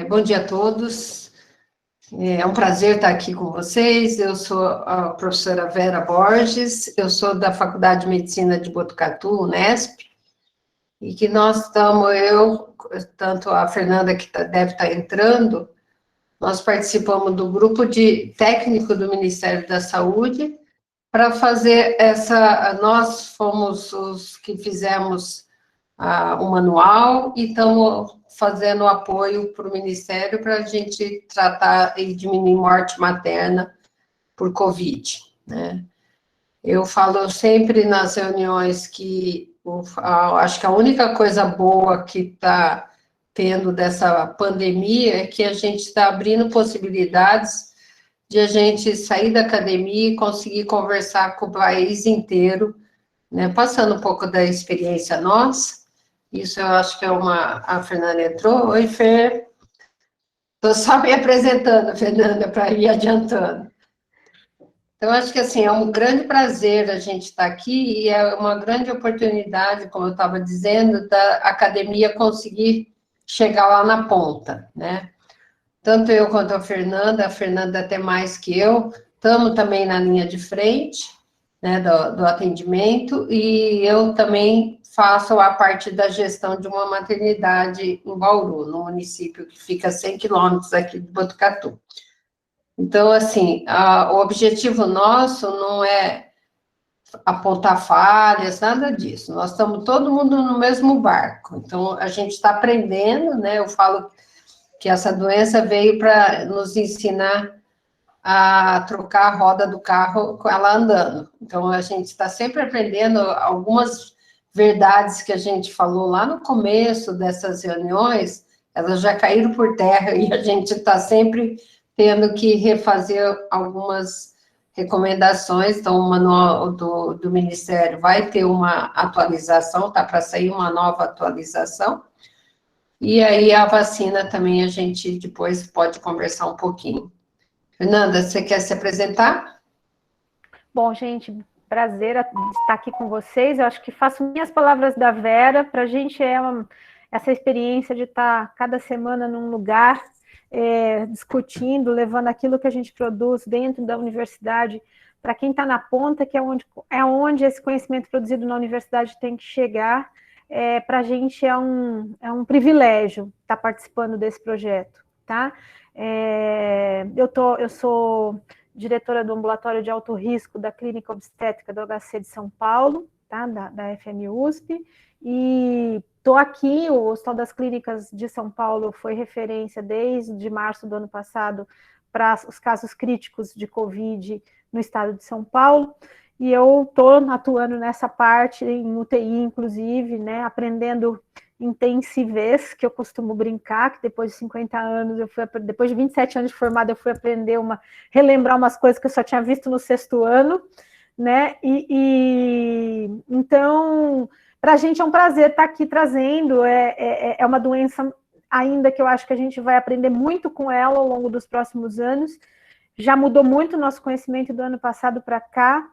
Bom dia a todos. É um prazer estar aqui com vocês. Eu sou a professora Vera Borges, eu sou da Faculdade de Medicina de Botucatu, Unesp, e que nós estamos, tanto a Fernanda, que deve estar entrando, nós participamos do grupo de técnico do Ministério da Saúde para fazer nós fomos os que fizemos o manual e estamos fazendo apoio para o Ministério para a gente tratar e diminuir morte materna por Covid, né? Eu falo sempre nas reuniões que acho que a única coisa boa que está tendo dessa pandemia é que a gente está abrindo possibilidades de a gente sair da academia e conseguir conversar com o país inteiro, né? Passando um pouco da experiência nossa. Isso eu acho que a Fernanda entrou. Oi, Fer. Estou só me apresentando, Fernanda, para ir adiantando. Então, acho que, assim, é um grande prazer a gente estar aqui e é uma grande oportunidade, como eu estava dizendo, da academia conseguir chegar lá na ponta, né? Tanto eu quanto a Fernanda até mais que eu, estamos também na linha de frente, né, do atendimento, e eu também faço a parte da gestão de uma maternidade em Bauru, no município que fica a 100 quilômetros aqui de Botucatu. Então, assim, o objetivo nosso não é apontar falhas, nada disso. Nós estamos todo mundo no mesmo barco. Então, a gente está aprendendo, né? Eu falo que essa doença veio para nos ensinar a trocar a roda do carro com ela andando. Então, a gente está sempre aprendendo algumas verdades que a gente falou lá no começo dessas reuniões, elas já caíram por terra e a gente está sempre tendo que refazer algumas recomendações. Então, o manual do Ministério vai ter uma atualização, está para sair uma nova atualização. E aí, a vacina também a gente depois pode conversar um pouquinho. Fernanda, você quer se apresentar? Bom, gente, prazer estar aqui com vocês. Eu acho que faço minhas palavras da Vera. Para a gente essa experiência de estar cada semana num lugar, discutindo, levando aquilo que a gente produz dentro da universidade para quem está na ponta, que é onde esse conhecimento produzido na universidade tem que chegar. Para a gente é um privilégio estar participando desse projeto, tá? Eu sou diretora do ambulatório de alto risco da Clínica Obstétrica do HC de São Paulo, tá? da FMUSP, e estou aqui. O Hospital das Clínicas de São Paulo foi referência desde março do ano passado para os casos críticos de Covid no estado de São Paulo, e eu estou atuando nessa parte, em UTI, inclusive, né, aprendendo intensivez, que eu costumo brincar, que depois de 50 anos, depois de 27 anos de formada, eu fui relembrar umas coisas que eu só tinha visto no 6º ano, né, então, para a gente é um prazer estar aqui trazendo, é uma doença ainda que eu acho que a gente vai aprender muito com ela ao longo dos próximos anos. Já mudou muito o nosso conhecimento do ano passado para cá,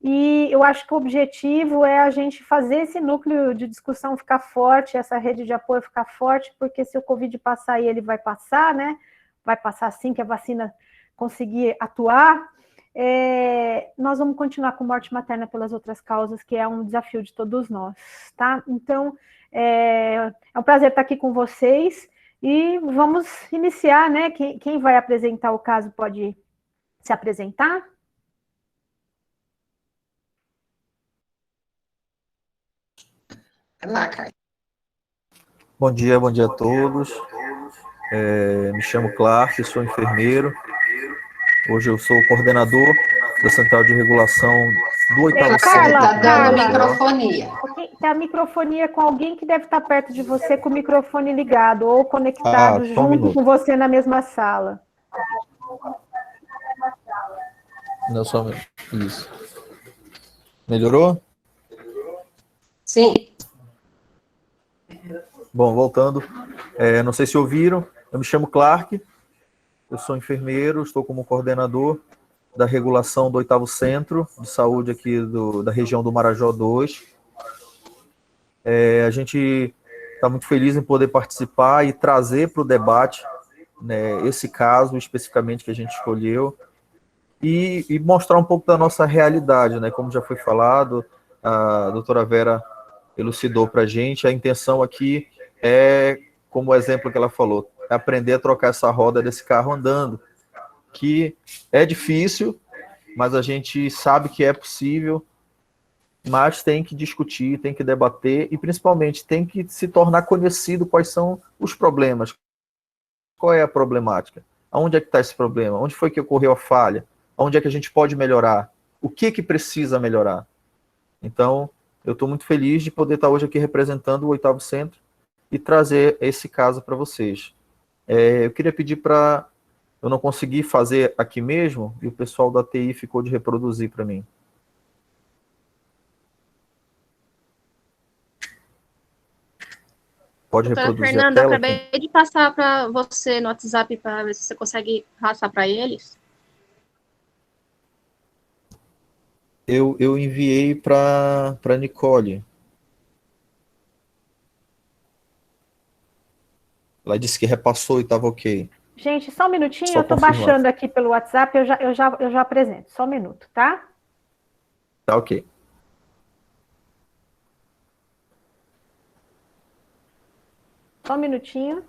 e eu acho que o objetivo é a gente fazer esse núcleo de discussão ficar forte, essa rede de apoio ficar forte, porque se o Covid passar, e ele vai passar, né? Vai passar assim que a vacina conseguir atuar, nós vamos continuar com morte materna pelas outras causas, que é um desafio de todos nós, tá? Então, é um prazer estar aqui com vocês, e vamos iniciar, né? Quem vai apresentar o caso pode se apresentar. Bom dia a todos. Me chamo Clark, sou enfermeiro. Hoje eu sou o coordenador da Central de Regulação do 8º Centro. Está dando microfonia. Tem a microfonia com alguém que deve estar perto de você com o microfone ligado ou conectado junto com você na mesma sala. Não, só isso. Melhorou? Sim. Bom, voltando. Não sei se ouviram, eu me chamo Clark, eu sou enfermeiro, estou como coordenador da regulação do 8º Centro de Saúde aqui da região do Marajó 2. A gente está muito feliz em poder participar e trazer para o debate, né, esse caso especificamente que a gente escolheu e mostrar um pouco da nossa realidade, né? Como já foi falado, a doutora Vera elucidou para a gente, a intenção aqui é, como o exemplo que ela falou, é aprender a trocar essa roda desse carro andando, que é difícil, mas a gente sabe que é possível, mas tem que discutir, tem que debater e, principalmente, tem que se tornar conhecido quais são os problemas, qual é a problemática, aonde é que está esse problema, onde foi que ocorreu a falha, onde é que a gente pode melhorar, o que que precisa melhorar. Então, eu estou muito feliz de poder estar hoje aqui representando o 8º Centro e trazer esse caso para vocês. Eu queria pedir para... Eu não consegui fazer aqui mesmo, e o pessoal da TI ficou de reproduzir para mim. Pode Doutora reproduzir a Fernanda, eu tela? acabei de passar para você no WhatsApp para ver se você consegue passar para eles. Eu enviei para Nicole. Ela disse que repassou e estava ok. Gente, só um minutinho, Só eu estou confirmar. baixando aqui pelo WhatsApp, eu já apresento. Só um minuto, tá? Tá ok. Só um minutinho.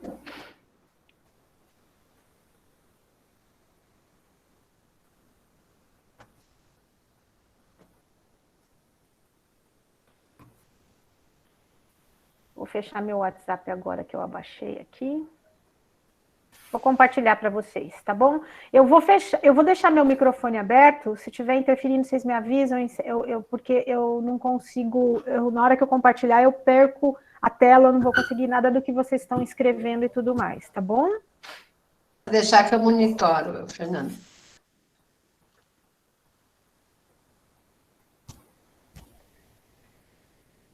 Vou fechar meu WhatsApp agora que eu abaixei aqui. Vou compartilhar para vocês, tá bom? Eu vou deixar meu microfone aberto. Se estiver interferindo, vocês me avisam, porque eu não consigo. Na hora que eu compartilhar, eu perco a tela, eu não vou conseguir nada do que vocês estão escrevendo e tudo mais, tá bom? Vou deixar que eu monitoro, Fernanda.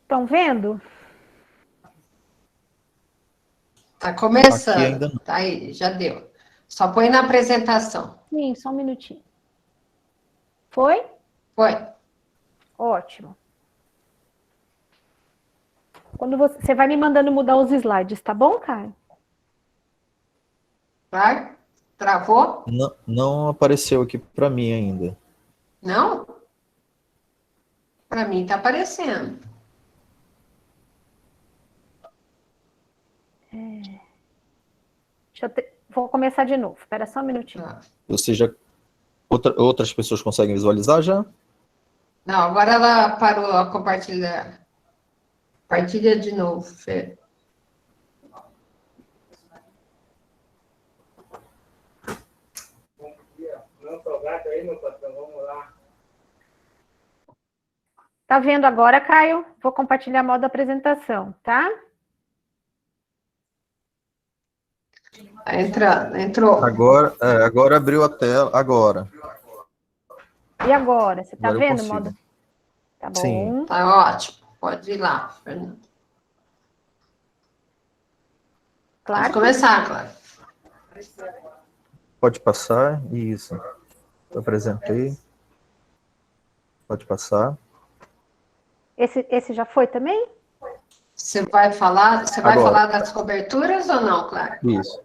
Estão vendo? Tá começando. Aqui ainda não. Tá aí, já deu. Só põe na apresentação. Sim, só um minutinho. Foi? Foi. Ótimo. Quando você vai me mandando mudar os slides, tá bom, Caio? Vai? Travou? Não apareceu aqui para mim ainda. Não? Para mim tá aparecendo. Vou começar de novo. Espera só um minutinho. Tá. Ou seja, outras pessoas conseguem visualizar já? Não, agora ela parou a compartilhar. Partilha de novo, Fê. Tá vendo agora, Caio? Vou compartilhar modo apresentação, tá? Tá entrando, entrou. Agora abriu a tela. Agora. E agora? Você tá Agora eu vendo o consigo. modo? Tá bom. Sim. Tá ótimo. Pode ir lá, Fernanda. Claro. Pode começar, Clara. Pode passar. Isso. Eu apresentei. Pode passar. Esse já foi também? Você vai falar Agora. das coberturas ou não, Clara? Isso.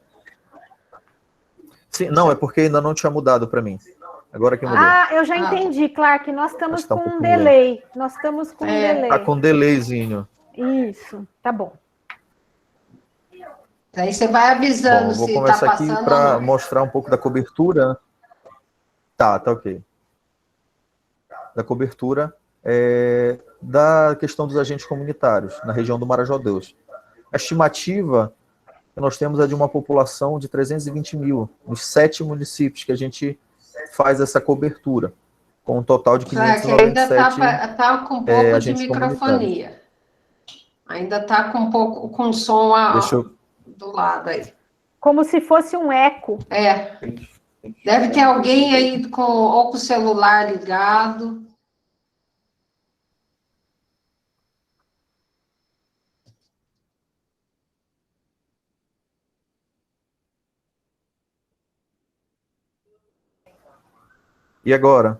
Sim, não, é porque ainda não tinha mudado para mim. Agora que mudou. Ah, eu já entendi, Clark. Nós estamos Mas tá um com um pouco delay. Nós estamos com um delay. Tá com delayzinho. Isso, tá bom. Aí você vai avisando Bom, vou se tá começar aqui passando ou para não. mostrar um pouco da cobertura. Tá ok. Da cobertura da questão dos agentes comunitários na região do Marajó Deus. A estimativa que nós temos é de uma população de 320 mil, nos 7 municípios que a gente faz essa cobertura, com um total de Claro, que ainda 597 tá com um pouco de agentes microfonia. Ainda tá com um pouco com som do lado aí. Como se fosse um eco. É. Deve ter alguém aí ou com o celular ligado. E agora?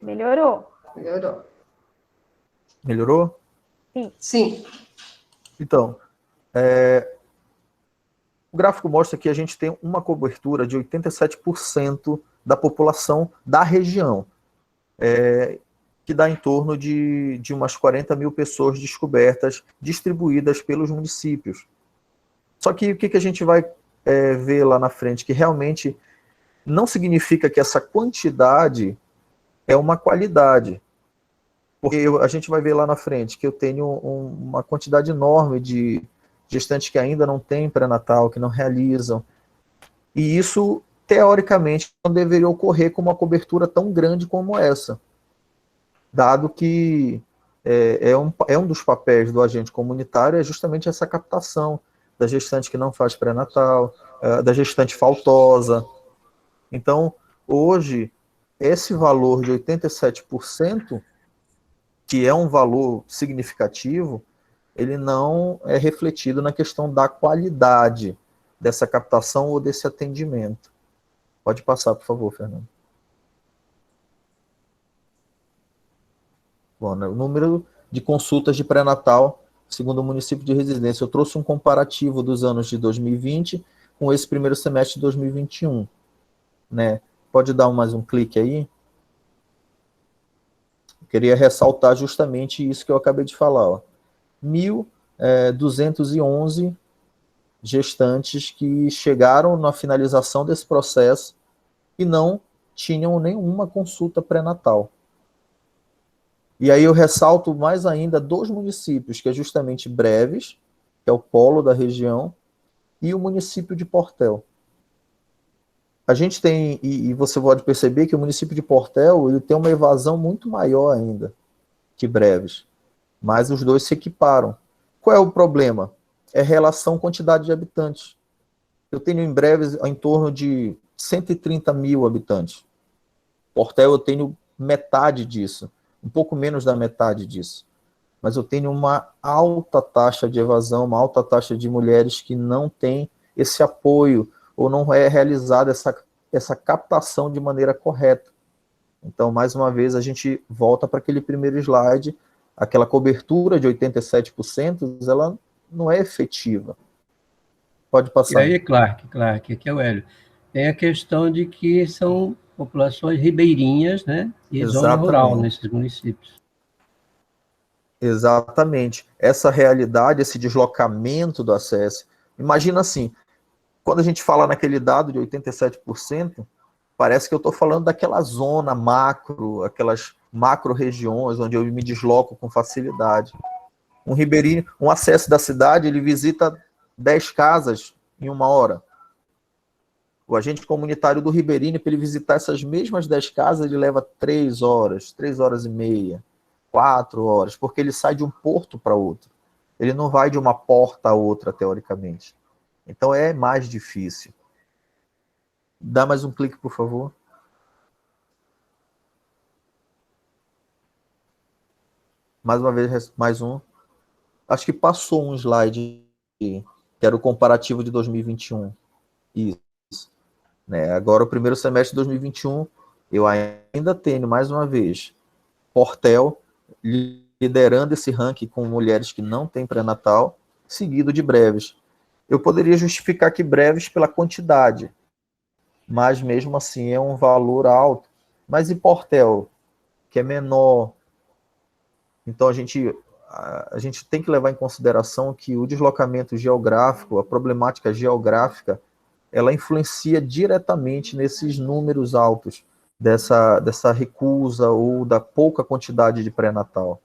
Melhorou? Melhorou. Melhorou? Sim. Sim. Então, o gráfico mostra que a gente tem uma cobertura de 87% da população da região, que dá em torno de umas 40 mil pessoas descobertas, distribuídas pelos municípios. Só que o que a gente vai ver lá na frente? Que realmente não significa que essa quantidade é uma qualidade. Porque a gente vai ver lá na frente que eu tenho uma quantidade enorme de gestantes que ainda não têm pré-natal, que não realizam. E isso, teoricamente, não deveria ocorrer com uma cobertura tão grande como essa. Dado que um dos papéis do agente comunitário é justamente essa captação da gestante que não faz pré-natal, da gestante faltosa. Então, hoje, esse valor de 87%, que é um valor significativo, ele não é refletido na questão da qualidade dessa captação ou desse atendimento. Pode passar, por favor, Fernando. Bom, né, o número de consultas de pré-natal, segundo o município de residência, eu trouxe um comparativo dos anos de 2020 com esse primeiro semestre de 2021. Né? Pode dar mais um clique aí? Eu queria ressaltar justamente isso que eu acabei de falar. Ó. 1.211 gestantes que chegaram na finalização desse processo e não tinham nenhuma consulta pré-natal. E aí eu ressalto mais ainda 2 municípios, que é justamente Breves, que é o polo da região, e o município de Portel. A gente tem, e você pode perceber que o município de Portel ele tem uma evasão muito maior ainda que Breves, mas os dois se equiparam. Qual é o problema? É relação quantidade de habitantes. Eu tenho em Breves em torno de 130 mil habitantes. Portel eu tenho metade disso, um pouco menos da metade disso. Mas eu tenho uma alta taxa de evasão, uma alta taxa de mulheres que não têm esse apoio, ou não é realizada essa captação de maneira correta. Então, mais uma vez, a gente volta para aquele primeiro slide, aquela cobertura de 87%, ela não é efetiva. Pode passar. E aí, Clark, aqui é o Hélio. Tem a questão de que são populações ribeirinhas, né, e zona rural nesses municípios. Exatamente. Essa realidade, esse deslocamento do acesso. Imagina assim, quando a gente fala naquele dado de 87%, parece que eu estou falando daquela zona macro, aquelas macro-regiões onde eu me desloco com facilidade. Um ribeirinho, um acesso da cidade, ele visita 10 casas em 1 hora. O agente comunitário do ribeirinho, para ele visitar essas mesmas 10 casas, ele leva 3 horas, 3 horas e meia, 4 horas, porque ele sai de um porto para outro. Ele não vai de uma porta a outra, teoricamente. Então é mais difícil. Dá mais um clique, por favor. Mais uma vez, mais um. Acho que passou um slide que era o comparativo de 2021. Isso. Né? Agora, o primeiro semestre de 2021, eu ainda tenho, mais uma vez, Portel liderando esse ranking com mulheres que não têm pré-natal, seguido de Breves. Eu poderia justificar que Breves pela quantidade, mas mesmo assim é um valor alto. Mas e Portel, que é menor? Então a gente tem que levar em consideração que o deslocamento geográfico, a problemática geográfica, ela influencia diretamente nesses números altos dessa recusa ou da pouca quantidade de pré-natal.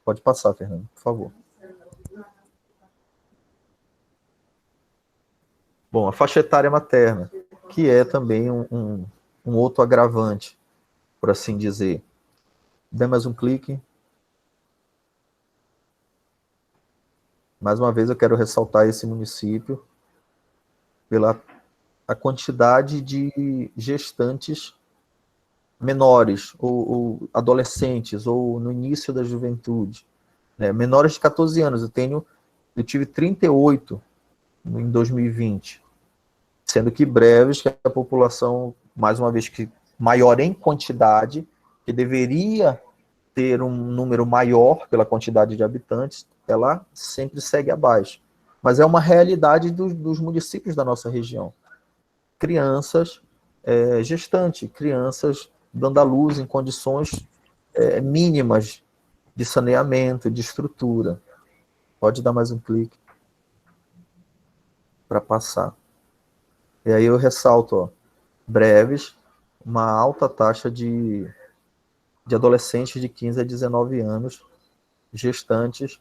Pode passar, Fernando, por favor. Bom, a faixa etária materna, que é também um outro agravante, por assim dizer. Dê mais um clique. Mais uma vez eu quero ressaltar esse município pela a quantidade de gestantes menores, ou adolescentes, ou no início da juventude. Né? Menores de 14 anos, eu tive 38 em 2020, sendo que Breves, que é a população, mais uma vez, que maior em quantidade, que deveria ter um número maior pela quantidade de habitantes, ela sempre segue abaixo. Mas é uma realidade dos municípios da nossa região. Crianças gestantes, crianças dando à luz em condições mínimas de saneamento, de estrutura. Pode dar mais um clique para passar. E aí eu ressalto, ó, breves, uma alta taxa de adolescentes de 15 a 19 anos, gestantes,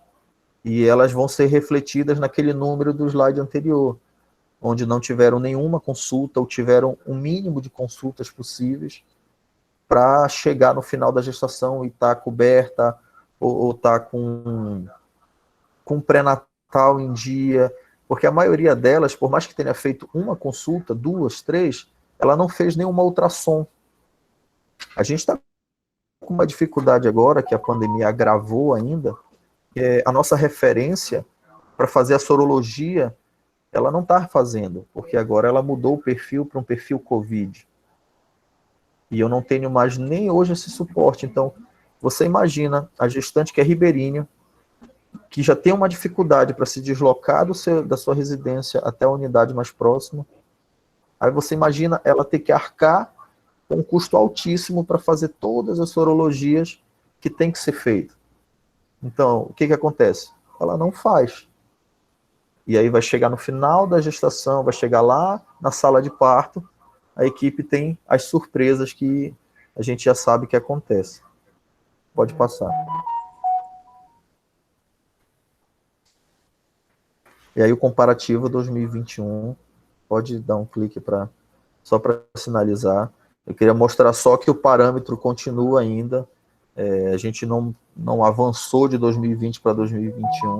e elas vão ser refletidas naquele número do slide anterior, onde não tiveram nenhuma consulta ou tiveram um mínimo de consultas possíveis para chegar no final da gestação e estar coberta ou estar com pré-natal em dia, porque a maioria delas, por mais que tenha feito uma consulta, 2, 3, ela não fez nenhuma ultrassom. A gente está com uma dificuldade agora, que a pandemia agravou ainda, a nossa referência para fazer a sorologia, ela não está fazendo, porque agora ela mudou o perfil para um perfil COVID. E eu não tenho mais nem hoje esse suporte. Então, você imagina a gestante que é ribeirinha, que já tem uma dificuldade para se deslocar da sua residência até a unidade mais próxima. Aí você imagina ela ter que arcar com um custo altíssimo para fazer todas as sorologias que tem que ser feito. Então, o que acontece? Ela não faz. E aí vai chegar no final da gestação, vai chegar lá na sala de parto, a equipe tem as surpresas que a gente já sabe que acontece. Pode passar. E aí o comparativo 2021, pode dar um clique só para sinalizar. Eu queria mostrar só que o parâmetro continua ainda, a gente não avançou de 2020 para 2021,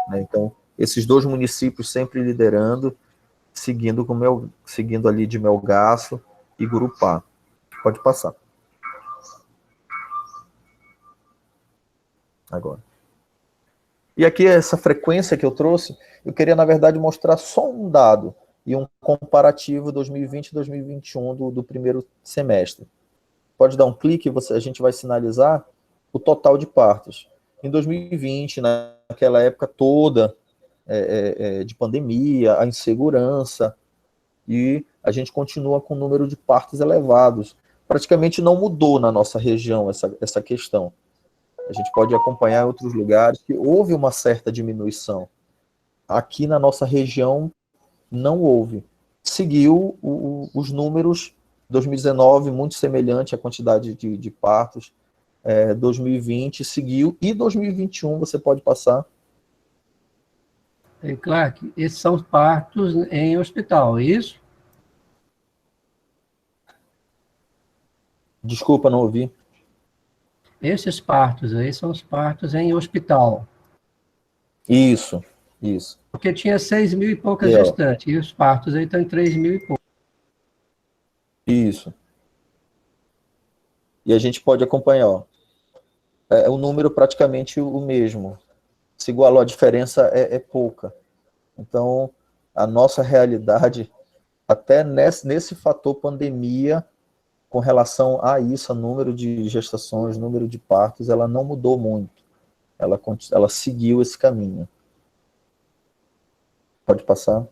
né? Então, esses dois municípios sempre liderando, seguindo ali de Melgaço e Gurupá. Pode passar. Agora. E aqui, essa frequência que eu trouxe, eu queria, na verdade, mostrar só um dado e um comparativo 2020 e 2021 do primeiro semestre. Pode dar um clique, a gente vai sinalizar o total de partos. Em 2020, naquela época toda de pandemia, a insegurança, e a gente continua com um número de partos elevados. Praticamente não mudou na nossa região essa questão. A gente pode acompanhar em outros lugares que houve uma certa diminuição. Aqui na nossa região não houve. Seguiu os números 2019, muito semelhante à quantidade de partos. 2020 seguiu, e 2021 você pode passar. Clark, esses são partos em hospital, é isso? Desculpa, não ouvi. Esses partos aí são os partos em hospital. Isso. Porque tinha 6 mil e poucas gestantes, e os partos aí estão em 3 mil e poucos. Isso. E a gente pode acompanhar, ó. O número praticamente o mesmo. Se igualou, a diferença é pouca. Então, a nossa realidade, até nesse fator pandemia, com relação a isso, a número de gestações, número de partos, ela não mudou muito. Ela seguiu esse caminho. Pode passar.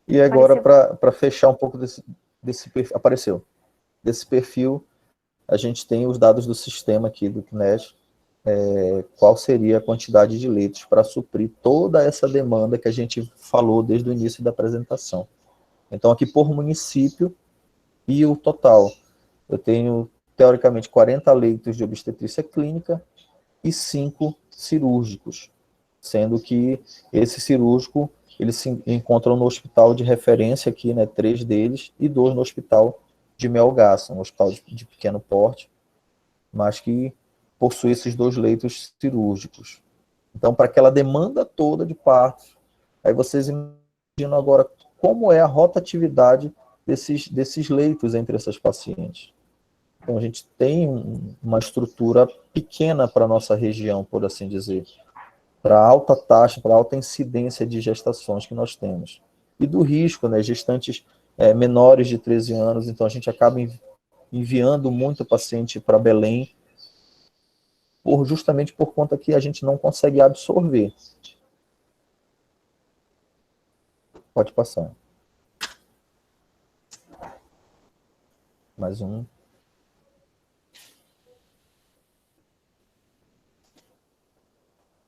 E agora, para fechar um pouco desse perfil, apareceu. Desse perfil, a gente tem os dados do sistema aqui do CNES, qual seria a quantidade de leitos para suprir toda essa demanda que a gente falou desde o início da apresentação. Então, aqui por município e o total. Eu tenho, teoricamente, 40 leitos de obstetrícia clínica e 5 cirúrgicos, sendo que esse cirúrgico, eles se encontram no hospital de referência aqui, né, 3 deles, e 2 no hospital de Melgaço, um hospital de pequeno porte, mas que possui esses 2 leitos cirúrgicos. Então, para aquela demanda toda de partos, aí vocês imaginam agora como é a rotatividade desses leitos entre essas pacientes. Então, a gente tem uma estrutura pequena para a nossa região, por assim dizer, para a alta taxa, para a alta incidência de gestações que nós temos. E do risco, né, gestantes menores de 13 anos, então a gente acaba enviando muito paciente para Belém, justamente por conta que a gente não consegue absorver. Pode passar. Mais um.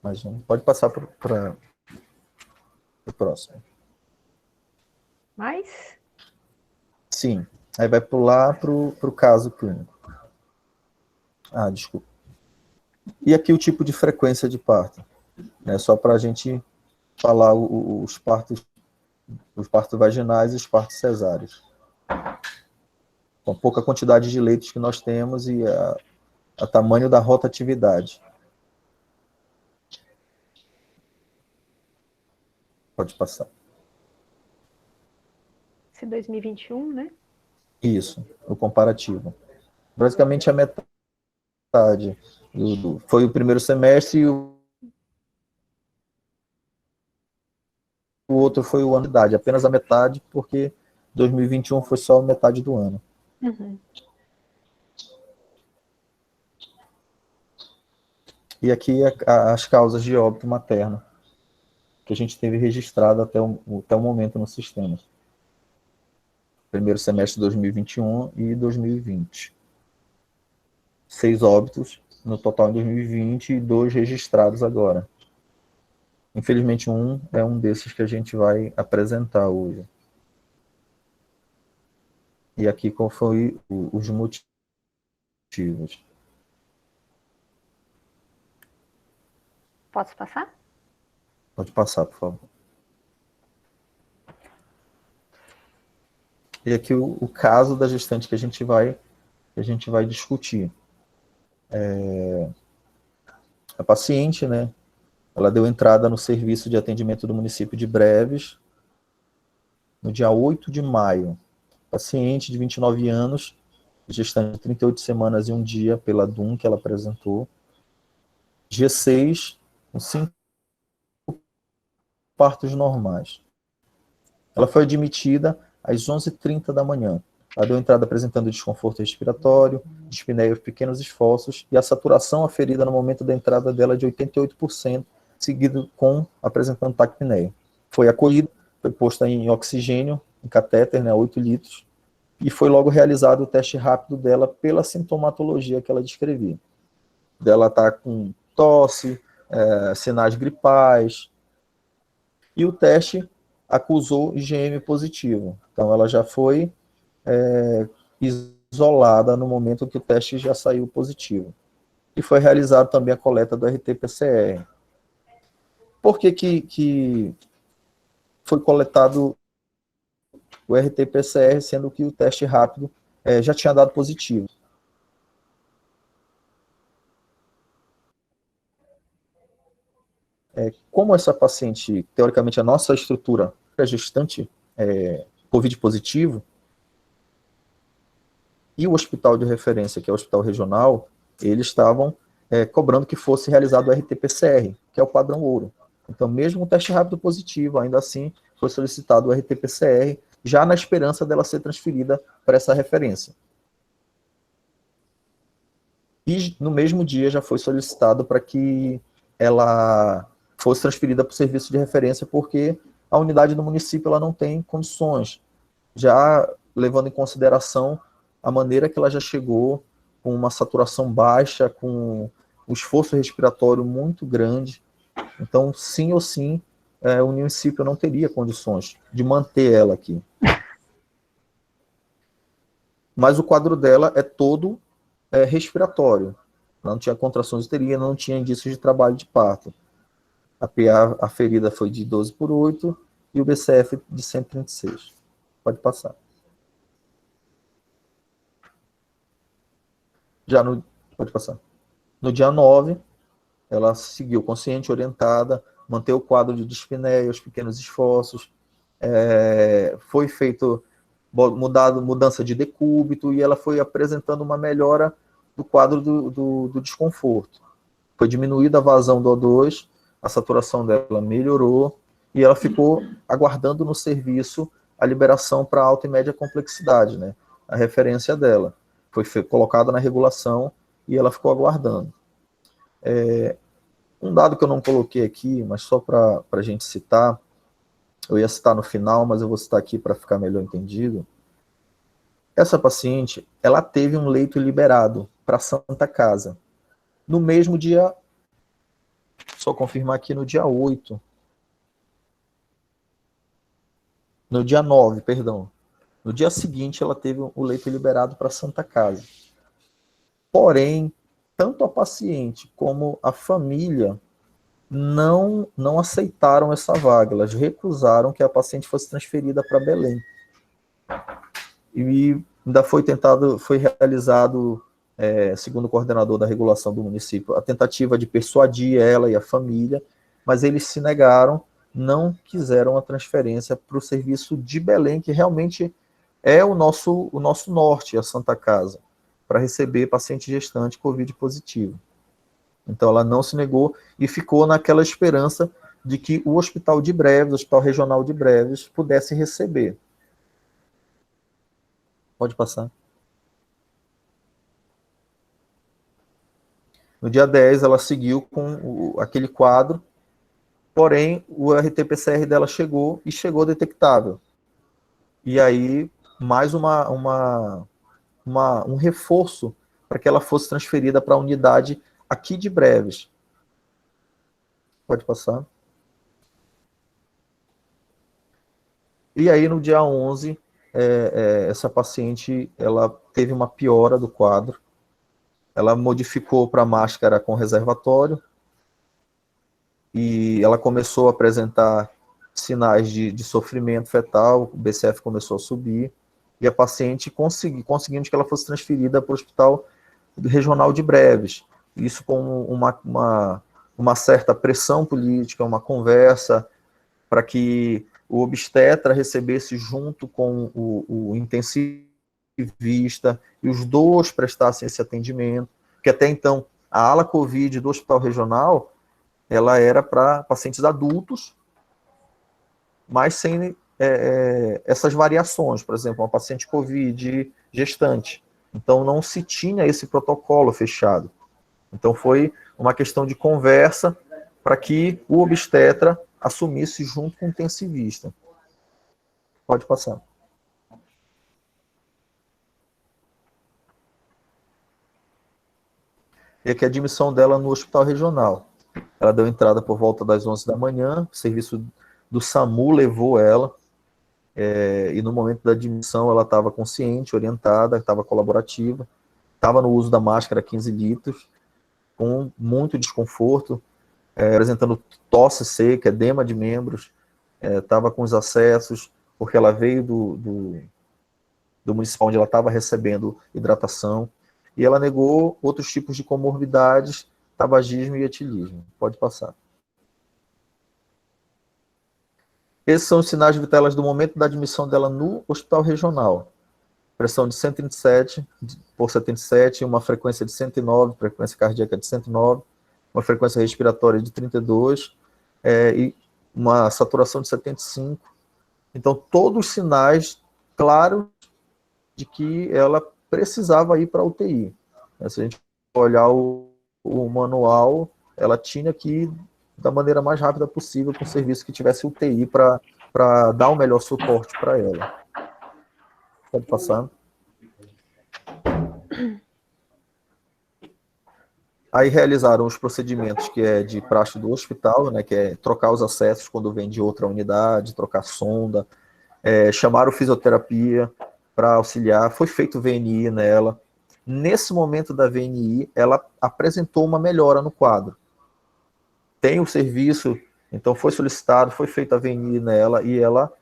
Mais um. Pode passar para o próximo. Mais? Sim. Aí vai pular para o caso clínico. Ah, desculpa. E aqui o tipo de frequência de parto. Né? Só para a gente falar os partos vaginais e os partos cesáreos. Com pouca quantidade de leitos que nós temos e a tamanho da rotatividade. Pode passar. Esse 2021, né? Isso, o comparativo. Basicamente a metade. Foi o primeiro semestre e o outro foi o ano de idade. Apenas a metade, porque 2021 foi só metade do ano. Uhum. E aqui as causas de óbito materno, que a gente teve registrado até o momento no sistema. Primeiro semestre de 2021 e 2020. 6 óbitos no total em 2020 e 2 registrados agora. Infelizmente, um é um desses que a gente vai apresentar hoje. E aqui qual foi os motivos. Posso passar? Pode passar, por favor. E aqui o caso da gestante que a gente vai discutir. A paciente, né, ela deu entrada no serviço de atendimento do município de Breves no dia 8 de maio. Paciente de 29 anos, gestante de 38 semanas e 1 dia pela DUM que ela apresentou. G6, com 5 partos normais. Ela foi admitida às 11h30 da manhã. Ela deu entrada apresentando desconforto respiratório, dispneia por pequenos esforços e a saturação aferida no momento da entrada dela de 88%, seguido com apresentando taquipneia. Foi acolhida, foi posta em oxigênio, em catéter, né, 8 litros, e foi logo realizado o teste rápido dela pela sintomatologia que ela descrevia. Ela está com tosse, sinais gripais, e o teste acusou IgM positivo. Então, ela já foi isolada no momento que o teste já saiu positivo. E foi realizado também a coleta do RT-PCR. Por que foi coletado o RT-PCR, sendo que o teste rápido já tinha dado positivo? Como essa paciente, teoricamente, a nossa estrutura é gestante COVID positivo, e o hospital de referência, que é o hospital regional, eles estavam cobrando que fosse realizado o RT-PCR, que é o padrão ouro. Então, mesmo o teste rápido positivo, ainda assim, foi solicitado o RT-PCR, já na esperança dela ser transferida para essa referência. E no mesmo dia já foi solicitado para que ela fosse transferida para o serviço de referência, porque a unidade do município ela não tem condições, já levando em consideração a maneira que ela já chegou, com uma saturação baixa, com um esforço respiratório muito grande. Então, sim ou sim, o município não teria condições de manter ela aqui. Mas o quadro dela é todo respiratório. Ela não tinha contrações uterinas, não tinha indícios de trabalho de parto. A PA aferida foi de 12/8 e o BCF de 136. Pode passar. Pode passar. No dia 9, ela seguiu consciente, orientada, manteve o quadro de dispneia, os pequenos esforços. Foi feito mudança de decúbito, e ela foi apresentando uma melhora do quadro do desconforto. Foi diminuída a vazão do O2, a saturação dela melhorou, e ela ficou aguardando no serviço a liberação para alta e média complexidade, né? A referência dela. Foi colocada na regulação e ela ficou aguardando. Um dado que eu não coloquei aqui, mas só para a gente citar, eu ia citar no final, mas eu vou citar aqui para ficar melhor entendido. Essa paciente, ela teve um leito liberado para a Santa Casa. No mesmo dia, só confirmar aqui, no dia 8. No dia 9, perdão. No dia seguinte, ela teve o leito liberado para a Santa Casa. Porém, tanto a paciente como a família não aceitaram essa vaga. Elas recusaram que a paciente fosse transferida para Belém. E ainda foi realizado, segundo o coordenador da regulação do município, a tentativa de persuadir ela e a família, mas eles se negaram, não quiseram a transferência para o serviço de Belém, que realmente é o nosso norte, a Santa Casa, para receber paciente gestante COVID positivo. Então ela não se negou e ficou naquela esperança de que o Hospital de Breves, o Hospital Regional de Breves, pudesse receber. Pode passar. No dia 10, ela seguiu com aquele quadro, porém, o RT-PCR dela chegou detectável. E aí, mais um reforço para que ela fosse transferida para a unidade aqui de Breves. Pode passar. E aí, no dia 11, essa paciente, ela teve uma piora do quadro. Ela modificou para máscara com reservatório e ela começou a apresentar sinais de sofrimento fetal, o BCF começou a subir e a paciente conseguimos que ela fosse transferida para o Hospital Regional de Breves. Isso com uma certa pressão política, uma conversa para que o obstetra recebesse junto com o intensivista e os dois prestassem esse atendimento, porque até então a ala COVID do Hospital Regional ela era para pacientes adultos, mas sem essas variações, por exemplo, uma paciente COVID gestante. Então não se tinha esse protocolo fechado. Então foi uma questão de conversa para que o obstetra assumisse junto com o intensivista. Pode passar. E aqui a admissão dela no Hospital Regional. Ela deu entrada por volta das 11 da manhã, o serviço do SAMU levou ela, e no momento da admissão ela estava consciente, orientada, estava colaborativa, estava no uso da máscara 15 litros, com muito desconforto, apresentando tosse seca, edema de membros, estava com os acessos, porque ela veio do municipal onde ela estava recebendo hidratação, e ela negou outros tipos de comorbidades, tabagismo e etilismo. Pode passar. Esses são os sinais vitalis do momento da admissão dela no Hospital Regional. Pressão de 127 por 77, uma frequência de 109, frequência cardíaca de 109, uma frequência respiratória de 32, e uma saturação de 75. Então, todos os sinais claros de que ela precisava ir para a UTI. Se a gente olhar o manual, ela tinha que ir da maneira mais rápida possível com o serviço que tivesse UTI para dar o melhor suporte para ela. Pode passar. Aí realizaram os procedimentos que é de praxe do hospital, né, que é trocar os acessos quando vem de outra unidade, trocar sonda, chamaram fisioterapia para auxiliar, foi feito VNI nela. Nesse momento da VNI, ela apresentou uma melhora no quadro. Tem o serviço, então foi solicitado, foi feita a VNI nela, e ela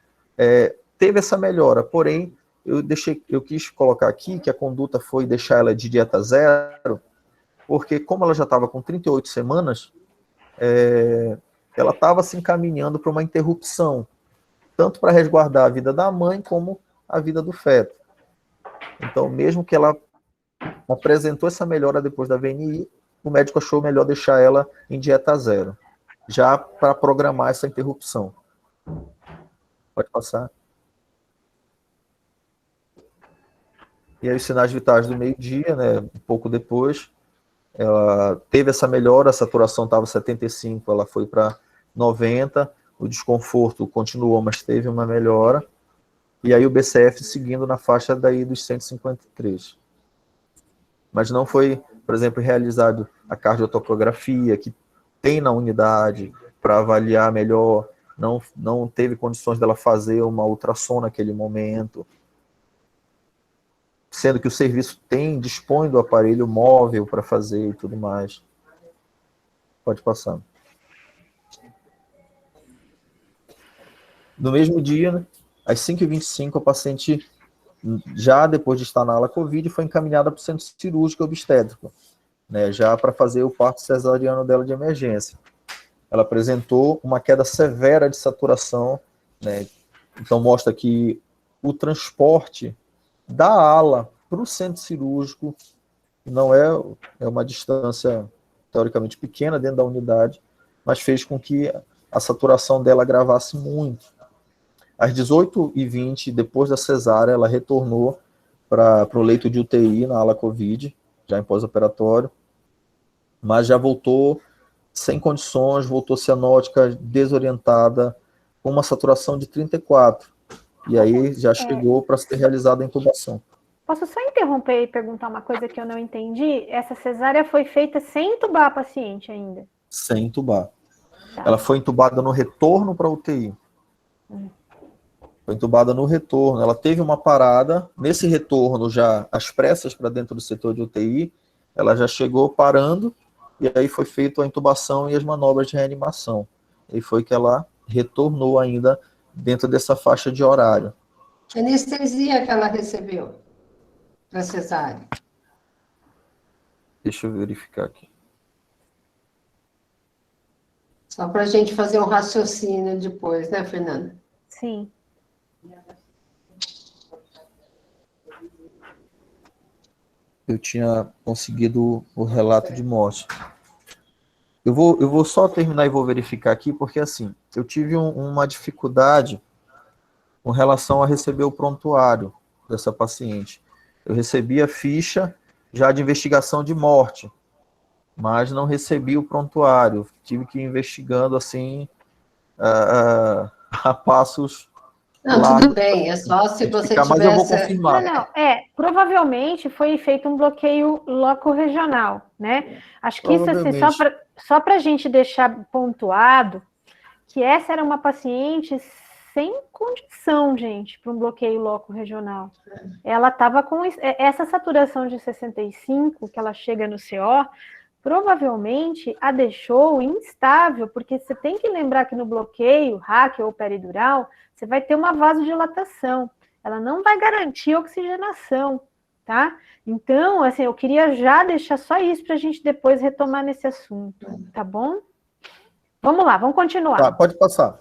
teve essa melhora, porém, eu quis colocar aqui que a conduta foi deixar ela de dieta zero, porque como ela já estava com 38 semanas, ela estava se encaminhando para uma interrupção, tanto para resguardar a vida da mãe, como a vida do feto. Então, mesmo que ela apresentou essa melhora depois da VNI, o médico achou melhor deixar ela em dieta zero, já para programar essa interrupção. Pode passar. E aí os sinais vitais do meio-dia, né, um pouco depois, ela teve essa melhora, a saturação estava 75, ela foi para 90, o desconforto continuou, mas teve uma melhora, e aí o BCF seguindo na faixa daí dos 153. Mas não foi, por exemplo, realizado a cardiotocografia, que tem na unidade, para avaliar melhor, não teve condições dela fazer uma ultrassom naquele momento, sendo que o serviço dispõe do aparelho móvel para fazer e tudo mais. Pode passar. No mesmo dia, né, às 5h25, a paciente, já depois de estar na ala Covid, foi encaminhada para o centro cirúrgico obstétrico, né, já para fazer o parto cesariano dela de emergência. Ela apresentou uma queda severa de saturação, né, então mostra que o transporte da ala para o centro cirúrgico não é uma distância teoricamente pequena dentro da unidade, mas fez com que a saturação dela agravasse muito. Às 18h20, depois da cesárea, ela retornou para o leito de UTI na ala Covid, já em pós-operatório, mas já voltou sem condições, voltou cianótica, desorientada, com uma saturação de 34. E aí já chegou para ser realizada a intubação. Posso só interromper e perguntar uma coisa que eu não entendi? Essa cesárea foi feita sem entubar a paciente ainda? Sem entubar. Tá. Ela foi entubada no retorno para a UTI. Foi entubada no retorno. Ela teve uma parada. Nesse retorno, já às pressas para dentro do setor de UTI, ela já chegou parando, e aí foi feita a intubação e as manobras de reanimação. E foi que ela retornou ainda dentro dessa faixa de horário. Que anestesia que ela recebeu para cesárea? Deixa eu verificar aqui. Só para a gente fazer um raciocínio depois, né, Fernanda? Sim. Eu tinha conseguido o relato de morte. Eu vou só terminar e vou verificar aqui, porque assim, eu tive uma dificuldade com relação a receber o prontuário dessa paciente. Eu recebi a ficha já de investigação de morte, mas não recebi o prontuário. Tive que ir investigando assim a passos Não, largos. tudo bem, é só se você tivesse... Mas eu vou confirmar. Não, provavelmente foi feito um bloqueio loco-regional, né? Acho que isso, assim, só para a gente deixar pontuado, que essa era uma paciente sem condição, gente, para um bloqueio loco-regional. Ela estava com essa saturação de 65, que ela chega no CO, provavelmente a deixou instável, porque você tem que lembrar que no bloqueio, RAC ou peridural, você vai ter uma vasodilatação. Ela não vai garantir oxigenação, tá? Então, assim, eu queria já deixar só isso para a gente depois retomar nesse assunto, tá bom? Vamos lá, vamos continuar. Tá, pode passar.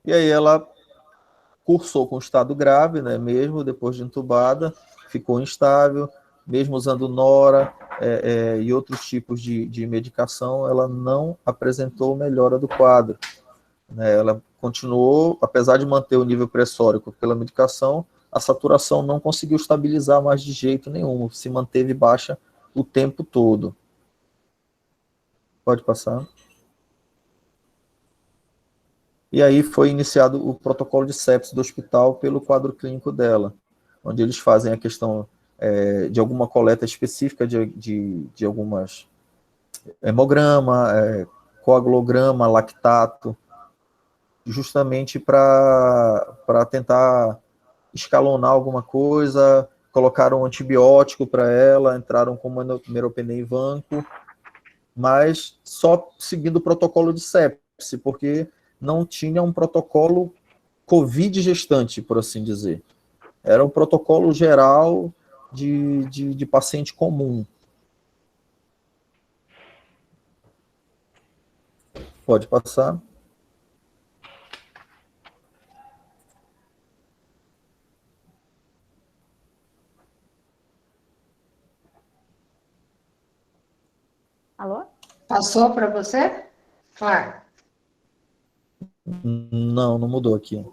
E aí ela cursou com estado grave, né, mesmo depois de entubada, ficou instável, mesmo usando Nora e outros tipos de medicação, ela não apresentou melhora do quadro. Né, ela continuou, apesar de manter o nível pressórico pela medicação, a saturação não conseguiu estabilizar mais de jeito nenhum, se manteve baixa o tempo todo. Pode passar. E aí foi iniciado o protocolo de sepsis do hospital pelo quadro clínico dela, onde eles fazem a questão de alguma coleta específica de algumas hemograma, coagulograma, lactato, justamente para tentar escalonar alguma coisa, colocaram um antibiótico para ela, entraram com meropenem e vanco, mas só seguindo o protocolo de sepse, porque não tinha um protocolo COVID gestante, por assim dizer. Era um protocolo geral de paciente comum. Pode passar. Alô? Passou para você? Claro, Não, não mudou aqui.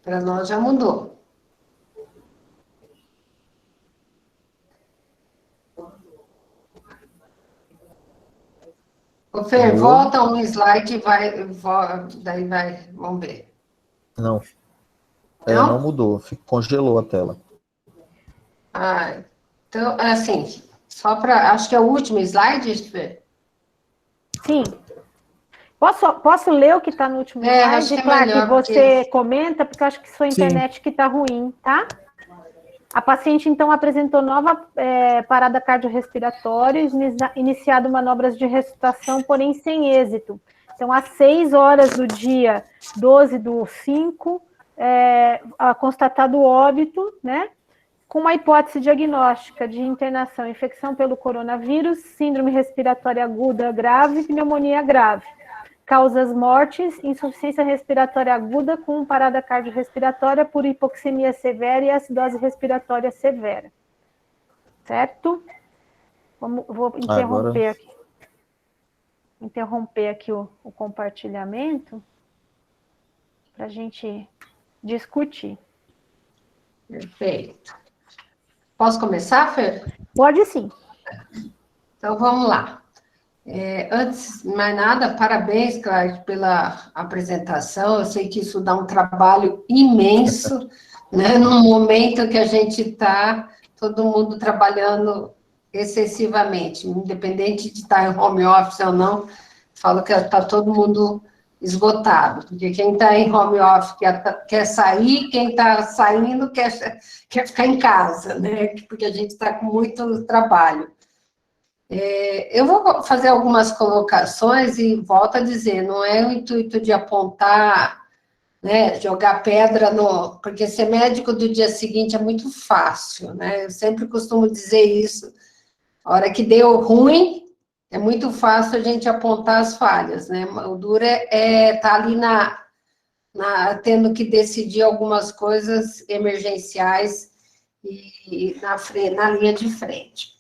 para nós já mudou. Ô, Fer, Alô? volta um slide e daí vai, vamos ver. Não, não Não? mudou, congelou a tela. Ah, então, assim, só para, acho que é o último slide, Fer? Sim. Posso ler o que está no último Acho slide? que é Claro que melhor, você comenta, porque eu acho que sua Sim. internet que está ruim, tá? A paciente, então, apresentou nova parada cardiorrespiratória, iniciado manobras de ressuscitação, porém sem êxito. Então, às 6 horas do dia 12/5, constatado óbito, né? Com uma hipótese diagnóstica de internação, infecção pelo coronavírus, síndrome respiratória aguda grave e pneumonia grave. Causas mortes, insuficiência respiratória aguda com parada cardiorrespiratória por hipoxemia severa e acidose respiratória severa. Certo? Vou interromper aqui o compartilhamento para a gente discutir. Perfeito. Posso começar, Fer? Pode sim. Então, vamos lá. Antes de mais nada, parabéns, Cláudio, pela apresentação. Eu sei que isso dá um trabalho imenso, né? No momento que a gente está, todo mundo trabalhando excessivamente, independente de estar em home office ou não, falo que está todo mundo esgotado, porque quem está em home office quer sair, quem está saindo quer ficar em casa, né? Porque a gente está com muito trabalho. Eu vou fazer algumas colocações e volto a dizer, não é o intuito de apontar, né, jogar pedra porque ser médico do dia seguinte é muito fácil, né? Eu sempre costumo dizer isso. A hora que deu ruim, é muito fácil a gente apontar as falhas, né? O duro é estar ali tendo que decidir algumas coisas emergenciais e na linha de frente.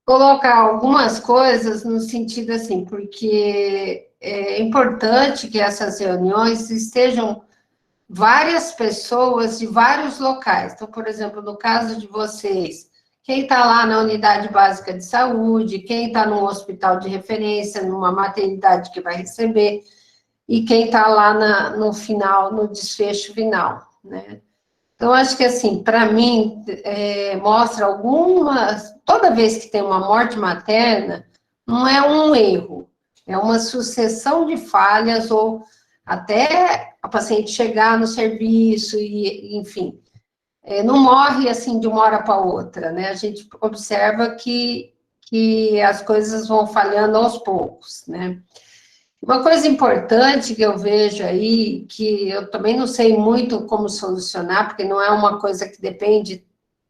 Colocar algumas coisas no sentido assim, porque é importante que essas reuniões estejam várias pessoas de vários locais. Então, por exemplo, no caso de vocês, quem está lá na unidade básica de saúde, quem está num hospital de referência, numa maternidade que vai receber, e quem está lá no final, no desfecho final, né? Então, acho que, assim, para mim, mostra toda vez que tem uma morte materna, não é um erro, é uma sucessão de falhas, ou até a paciente chegar no serviço, e, enfim, não morre, assim, de uma hora para outra, né? A gente observa que as coisas vão falhando aos poucos, né? Uma coisa importante que eu vejo aí, que eu também não sei muito como solucionar, porque não é uma coisa que depende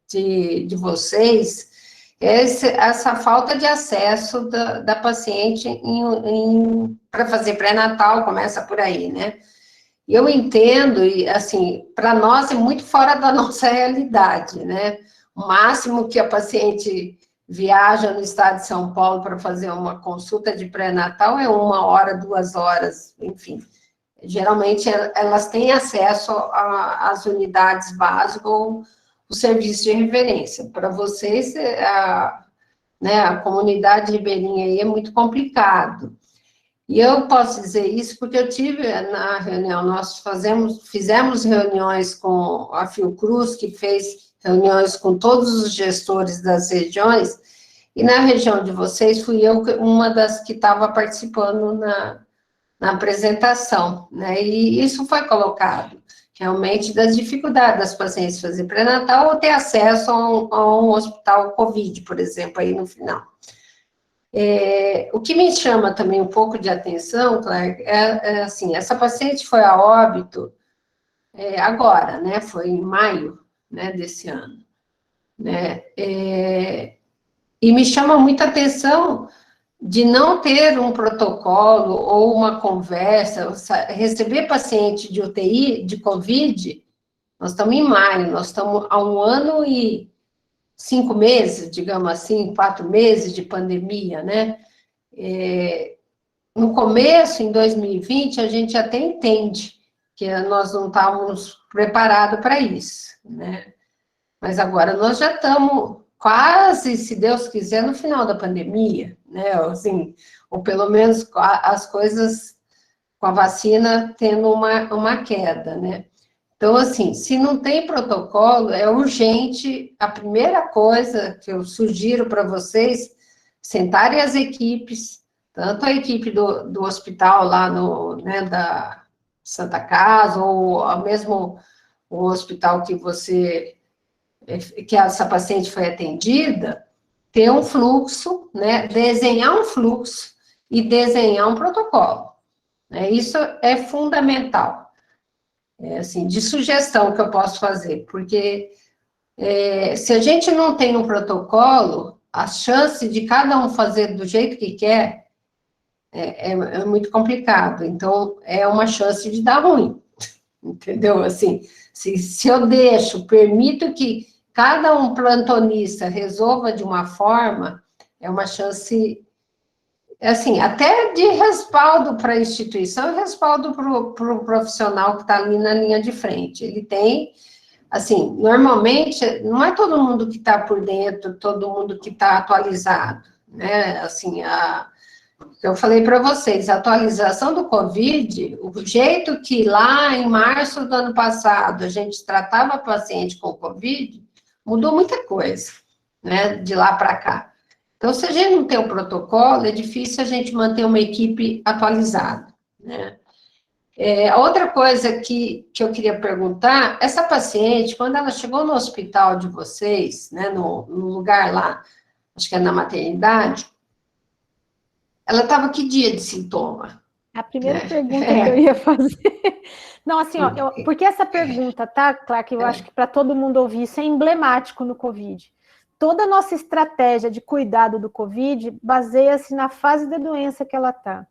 de vocês, é essa falta de acesso da paciente para fazer pré-natal, começa por aí, né? Eu entendo, e assim, para nós é muito fora da nossa realidade, né? O máximo que a paciente viaja no estado de São Paulo para fazer uma consulta de pré-natal é 1 hora, 2 horas, enfim. Geralmente elas têm acesso às unidades básicas ou o serviço de referência. Para vocês, a comunidade ribeirinha aí é muito complicado. E eu posso dizer isso porque eu tive na reunião, nós fizemos reuniões com a Fiocruz, que fez reuniões com todos os gestores das regiões, e na região de vocês fui eu uma das que estava participando na apresentação, né? E isso foi colocado, realmente, das dificuldades das pacientes fazer pré-natal ou ter acesso a um hospital Covid, por exemplo, aí no final. O que me chama também um pouco de atenção, Claire, assim, essa paciente foi a óbito agora, né? Foi em maio, né, desse ano, né? E me chama muita atenção de não ter um protocolo ou uma conversa, receber paciente de UTI, de Covid, nós estamos em maio, nós estamos há 1 ano e 5 meses, digamos assim, 4 meses de pandemia, né? No começo, em 2020, a gente até entende que nós não estávamos preparados para isso, né? Mas agora nós já estamos quase, se Deus quiser, no final da pandemia, né? Assim, ou pelo menos as coisas com a vacina tendo uma queda, né? Então, assim, se não tem protocolo, é urgente. A primeira coisa que eu sugiro para vocês, sentarem as equipes, tanto a equipe do hospital lá né, da Santa Casa, ou mesmo o hospital que essa paciente foi atendida, ter um fluxo, né, desenhar um fluxo e desenhar um protocolo. Né, isso é fundamental. Assim, de sugestão que eu posso fazer, porque se a gente não tem um protocolo, a chance de cada um fazer do jeito que quer é muito complicado. Então, é uma chance de dar ruim, entendeu? Assim, se eu permito que cada um plantonista resolva de uma forma, é uma chance, assim, até de respaldo para a instituição e respaldo para o profissional que está ali na linha de frente. Ele tem, assim, normalmente, não é todo mundo que está por dentro, todo mundo que está atualizado, né? Assim, eu falei para vocês, a atualização do Covid, o jeito que lá em março do ano passado a gente tratava paciente com Covid, mudou muita coisa, né, de lá para cá. Então, se a gente não tem um protocolo, é difícil a gente manter uma equipe atualizada, né. Outra coisa que eu queria perguntar, essa paciente, quando ela chegou no hospital de vocês, né, no lugar lá, acho que é na maternidade, ela estava que dia de sintoma? A primeira pergunta que eu ia fazer. Não, assim, ó, porque essa pergunta, tá, Clark, que eu acho que para todo mundo ouvir, isso é emblemático no Covid. Toda a nossa estratégia de cuidado do Covid baseia-se na fase da doença que ela está.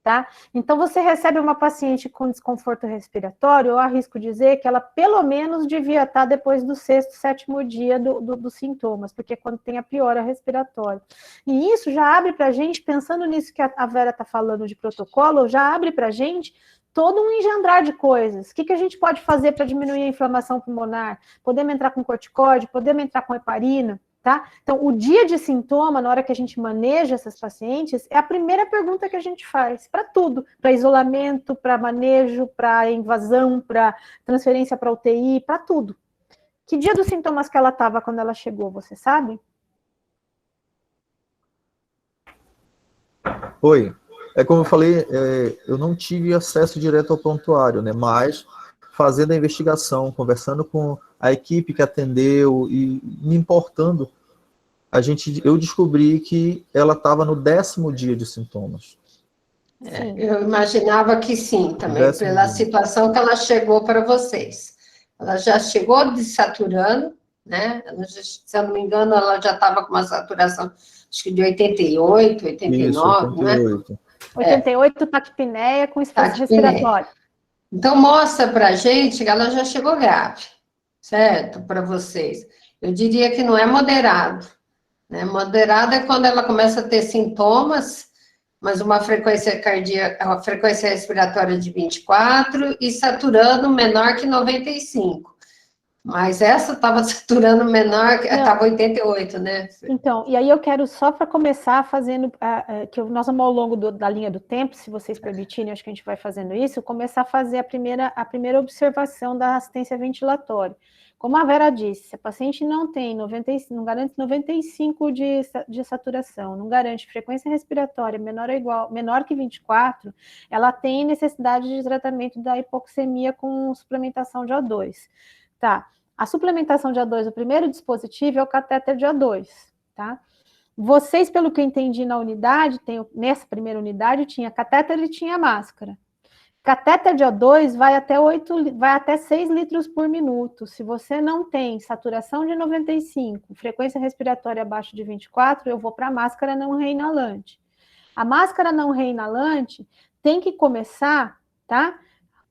Tá? Então, você recebe uma paciente com desconforto respiratório, eu arrisco dizer que ela pelo menos devia estar depois do 6º, 7º dia dos sintomas, porque é quando tem a piora respiratória. E isso já abre para a gente, pensando nisso que a Vera está falando de protocolo, já abre para a gente todo um engendrar de coisas. O que a gente pode fazer para diminuir a inflamação pulmonar? Podemos entrar com corticóide, podemos entrar com heparina, tá? Então, o dia de sintoma, na hora que a gente maneja essas pacientes, é a primeira pergunta que a gente faz, para tudo, para isolamento, para manejo, para invasão, para transferência para UTI, para tudo. Que dia dos sintomas que ela estava quando ela chegou, você sabe? Oi, como eu falei, eu não tive acesso direto ao prontuário, né, mas fazendo a investigação, conversando com a equipe que atendeu e me importando, eu descobri que ela estava no 10º dia de sintomas. Eu imaginava que sim, também, pela situação que ela chegou para vocês. Ela já chegou desaturando, né? Se eu não me engano, ela já estava com uma saturação, acho que de 88, 89, isso, 88. Né? 88, taquipneia com esforço respiratório. Então, mostra para a gente que ela já chegou grave, certo? Para vocês. Eu diria que não é moderado. Né? Moderado é quando ela começa a ter sintomas, mas uma frequência cardíaca, uma frequência respiratória de 24 e saturando menor que 95. Mas essa estava saturando menor, estava 88, né? Então, e aí eu quero só para começar fazendo, que nós vamos ao longo da linha do tempo, se vocês permitirem, acho que a gente vai fazendo isso, começar a fazer a primeira observação da assistência ventilatória. Como a Vera disse, se a paciente não tem não garante 95 de saturação, não garante frequência respiratória menor que 24, ela tem necessidade de tratamento da hipoxemia com suplementação de O2. Tá? A suplementação de O2, o primeiro dispositivo é o catéter de O2, tá? Vocês, pelo que eu entendi na unidade, nessa primeira unidade, tinha catéter e tinha máscara. Catéter de O2 vai até 6 litros por minuto. Se você não tem saturação de 95, frequência respiratória abaixo de 24, eu vou para a máscara não reinalante. A máscara não reinalante tem que começar, tá?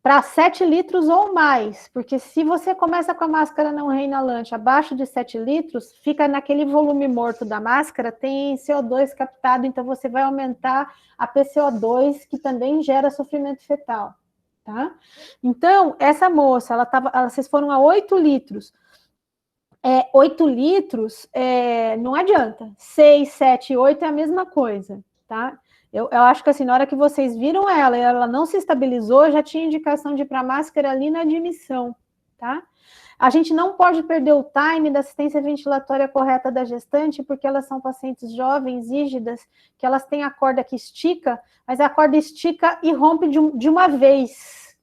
para 7 litros ou mais, porque se você começa com a máscara não reinalante abaixo de 7 litros, fica naquele volume morto da máscara, tem CO2 captado, então você vai aumentar a PCO2, que também gera sofrimento fetal, tá? Então, essa moça, vocês foram a 8 litros. 8 litros, não adianta. 6, 7, 8 é a mesma coisa, tá? Eu acho que assim, na hora que vocês viram ela e ela não se estabilizou, já tinha indicação de ir para máscara ali na admissão, tá? A gente não pode perder o time da assistência ventilatória correta da gestante, porque elas são pacientes jovens, rígidas, que elas têm a corda que estica, mas a corda estica e rompe de uma vez,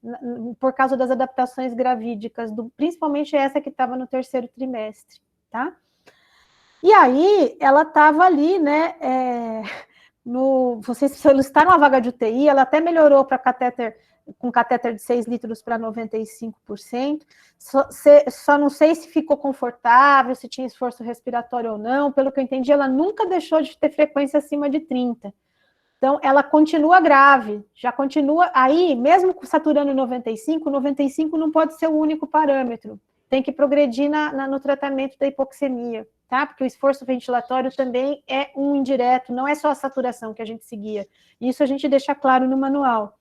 por causa das adaptações gravídicas, principalmente essa que estava no 3º trimestre, tá? E aí, ela estava ali, né, vocês solicitaram a vaga de UTI, ela até melhorou para com catéter de 6 litros para 95%, só não sei se ficou confortável, se tinha esforço respiratório ou não, pelo que eu entendi, ela nunca deixou de ter frequência acima de 30. Então, ela continua grave, já continua, aí, mesmo saturando 95 não pode ser o único parâmetro, tem que progredir no tratamento da hipoxemia, tá? Porque o esforço ventilatório também é um indireto, não é só a saturação que a gente seguia. Isso a gente deixa claro no manual.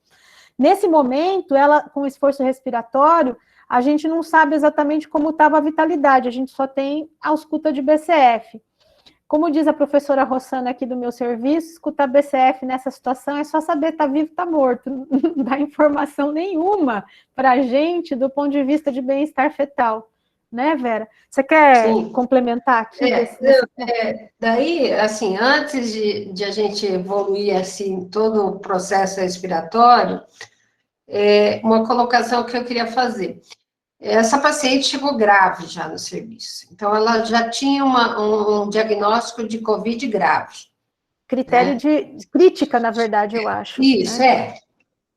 Nesse momento, ela, com esforço respiratório, a gente não sabe exatamente como estava a vitalidade, a gente só tem a ausculta de BCF. Como diz a professora Rossana aqui do meu serviço, escutar BCF nessa situação é só saber tá vivo, tá morto, não dá informação nenhuma para a gente do ponto de vista de bem-estar fetal. Né, Vera? Você quer complementar aqui? Daí, assim, antes de a gente evoluir, assim, todo o processo respiratório, uma colocação que eu queria fazer. Essa paciente chegou grave já no serviço, então ela já tinha um diagnóstico de COVID grave. Critério, né? De crítica, na verdade, eu acho. Isso, né?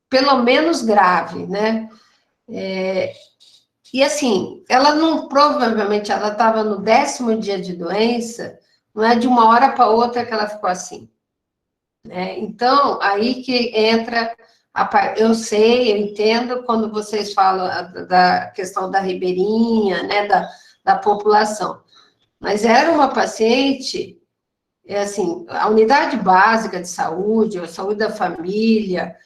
Pelo menos grave, né? E assim, ela não, provavelmente, ela estava no 10º dia de doença, não é de uma hora para outra que ela ficou assim, né? Então, aí que entra, eu sei, eu entendo quando vocês falam da questão da ribeirinha, né, da população, mas era uma paciente, assim, a unidade básica de saúde, a saúde da família,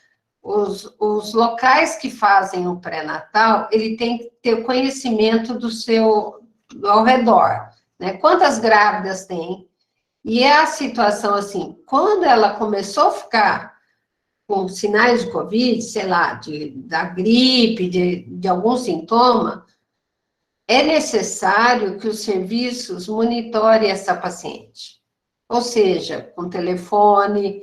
os locais que fazem o pré-natal, ele tem que ter conhecimento ao redor, né? Quantas grávidas tem? E é a situação assim, quando ela começou a ficar com sinais de Covid, sei lá, da gripe, de algum sintoma, é necessário que os serviços monitorem essa paciente. Ou seja, com telefone,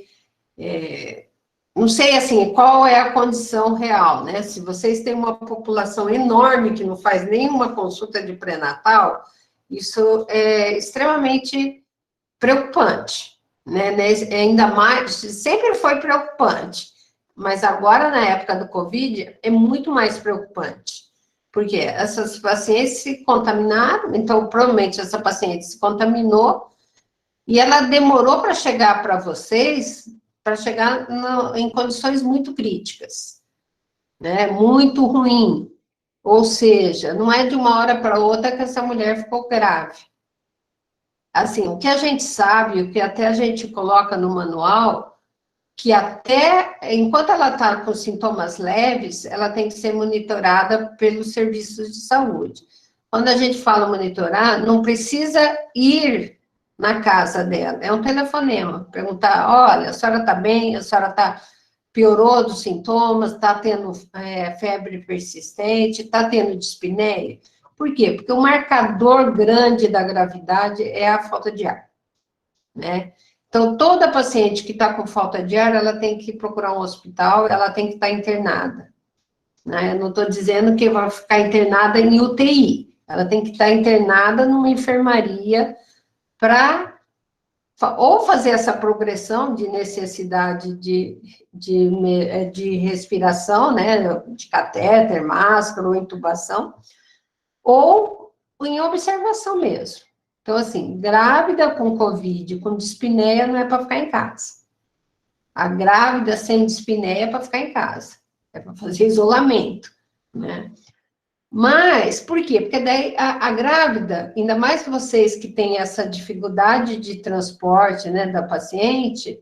não sei, assim, qual é a condição real, né? Se vocês têm uma população enorme que não faz nenhuma consulta de pré-natal, isso é extremamente preocupante, né? Ainda mais, sempre foi preocupante, mas agora, na época do Covid, é muito mais preocupante, porque essas pacientes se contaminaram, então, provavelmente, essa paciente se contaminou, e ela demorou para chegar para vocês, para chegar em condições muito críticas, né? Muito ruim. Ou seja, não é de uma hora para outra que essa mulher ficou grave. Assim, o que a gente sabe, o que até a gente coloca no manual, que até, enquanto ela está com sintomas leves, ela tem que ser monitorada pelos serviços de saúde. Quando a gente fala monitorar, não precisa ir na casa dela, é um telefonema, perguntar, olha, a senhora está bem, a senhora piorou dos sintomas, está tendo febre persistente, está tendo dispneia. Por quê? Porque o marcador grande da gravidade é a falta de ar, né? Então, toda paciente que está com falta de ar, ela tem que procurar um hospital, ela tem que estar internada, né? Eu não estou dizendo que vai ficar internada em UTI, ela tem que estar internada numa enfermaria para ou fazer essa progressão de necessidade de respiração, né, de catéter, máscara ou intubação, ou em observação mesmo. Então, assim, grávida com Covid, com dispneia, não é para ficar em casa. A grávida sem dispneia é para ficar em casa. é para fazer isolamento, né? Mas, por quê? Porque daí a grávida, ainda mais que vocês que têm essa dificuldade de transporte, né, da paciente,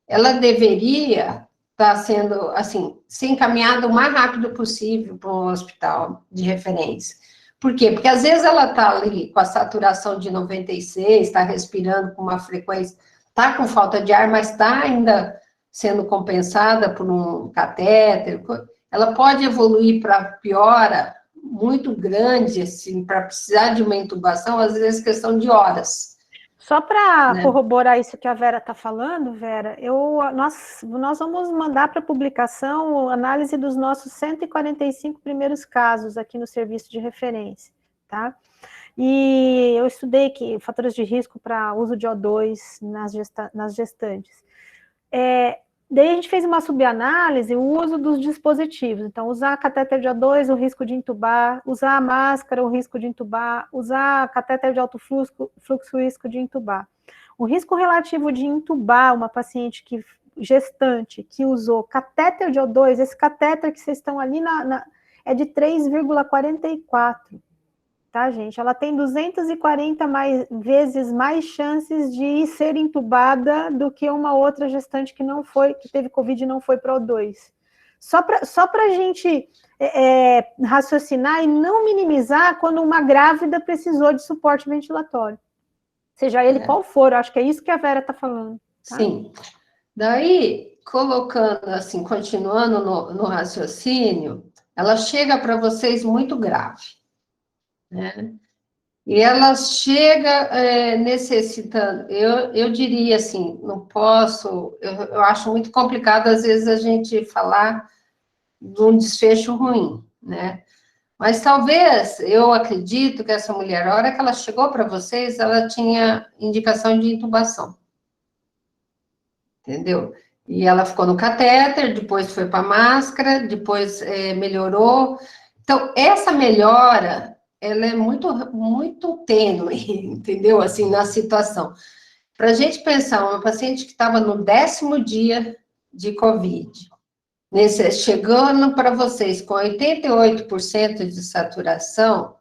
ela deveria estar sendo, assim, ser encaminhada o mais rápido possível para um hospital de referência. Por quê? Porque às vezes ela está ali com a saturação de 96, está respirando com uma frequência, está com falta de ar, mas está ainda sendo compensada por um catéter. Ela pode evoluir para piora muito grande, assim, para precisar de uma intubação, às vezes questão de horas. Só para Né? corroborar isso que a Vera está falando, Vera, nós vamos mandar para publicação a análise dos nossos 145 primeiros casos aqui no serviço de referência, tá? E eu estudei que fatores de risco para uso de O2 nas gestantes. Daí a gente fez uma subanálise, o uso dos dispositivos. Então, usar catéter de O2, o risco de intubar, usar a máscara, o risco de intubar, usar catéter de alto fluxo, o risco de intubar. O risco relativo de intubar uma paciente gestante que usou catéter de O2, esse catéter que vocês estão ali é de 3,44. Tá, gente? Ela tem 240 vezes mais chances de ser intubada do que uma outra gestante que teve Covid e não foi para O2. Só para a gente raciocinar e não minimizar quando uma grávida precisou de suporte ventilatório. Seja ele qual for, acho que é isso que a Vera está falando. Tá? Sim. Daí, colocando assim, continuando no raciocínio, ela chega para vocês muito grave. Né? E ela chega necessitando, eu diria assim, não posso, eu acho muito complicado às vezes a gente falar de um desfecho ruim, né? Mas talvez, eu acredito que essa mulher, a hora que ela chegou para vocês, ela tinha indicação de intubação, entendeu? E ela ficou no catéter, depois foi para máscara, depois melhorou. Então, essa melhora ela é muito tênue, entendeu? Assim, na situação. Para a gente pensar, uma paciente que estava no 10º dia de Covid, chegando para vocês com 88% de saturação,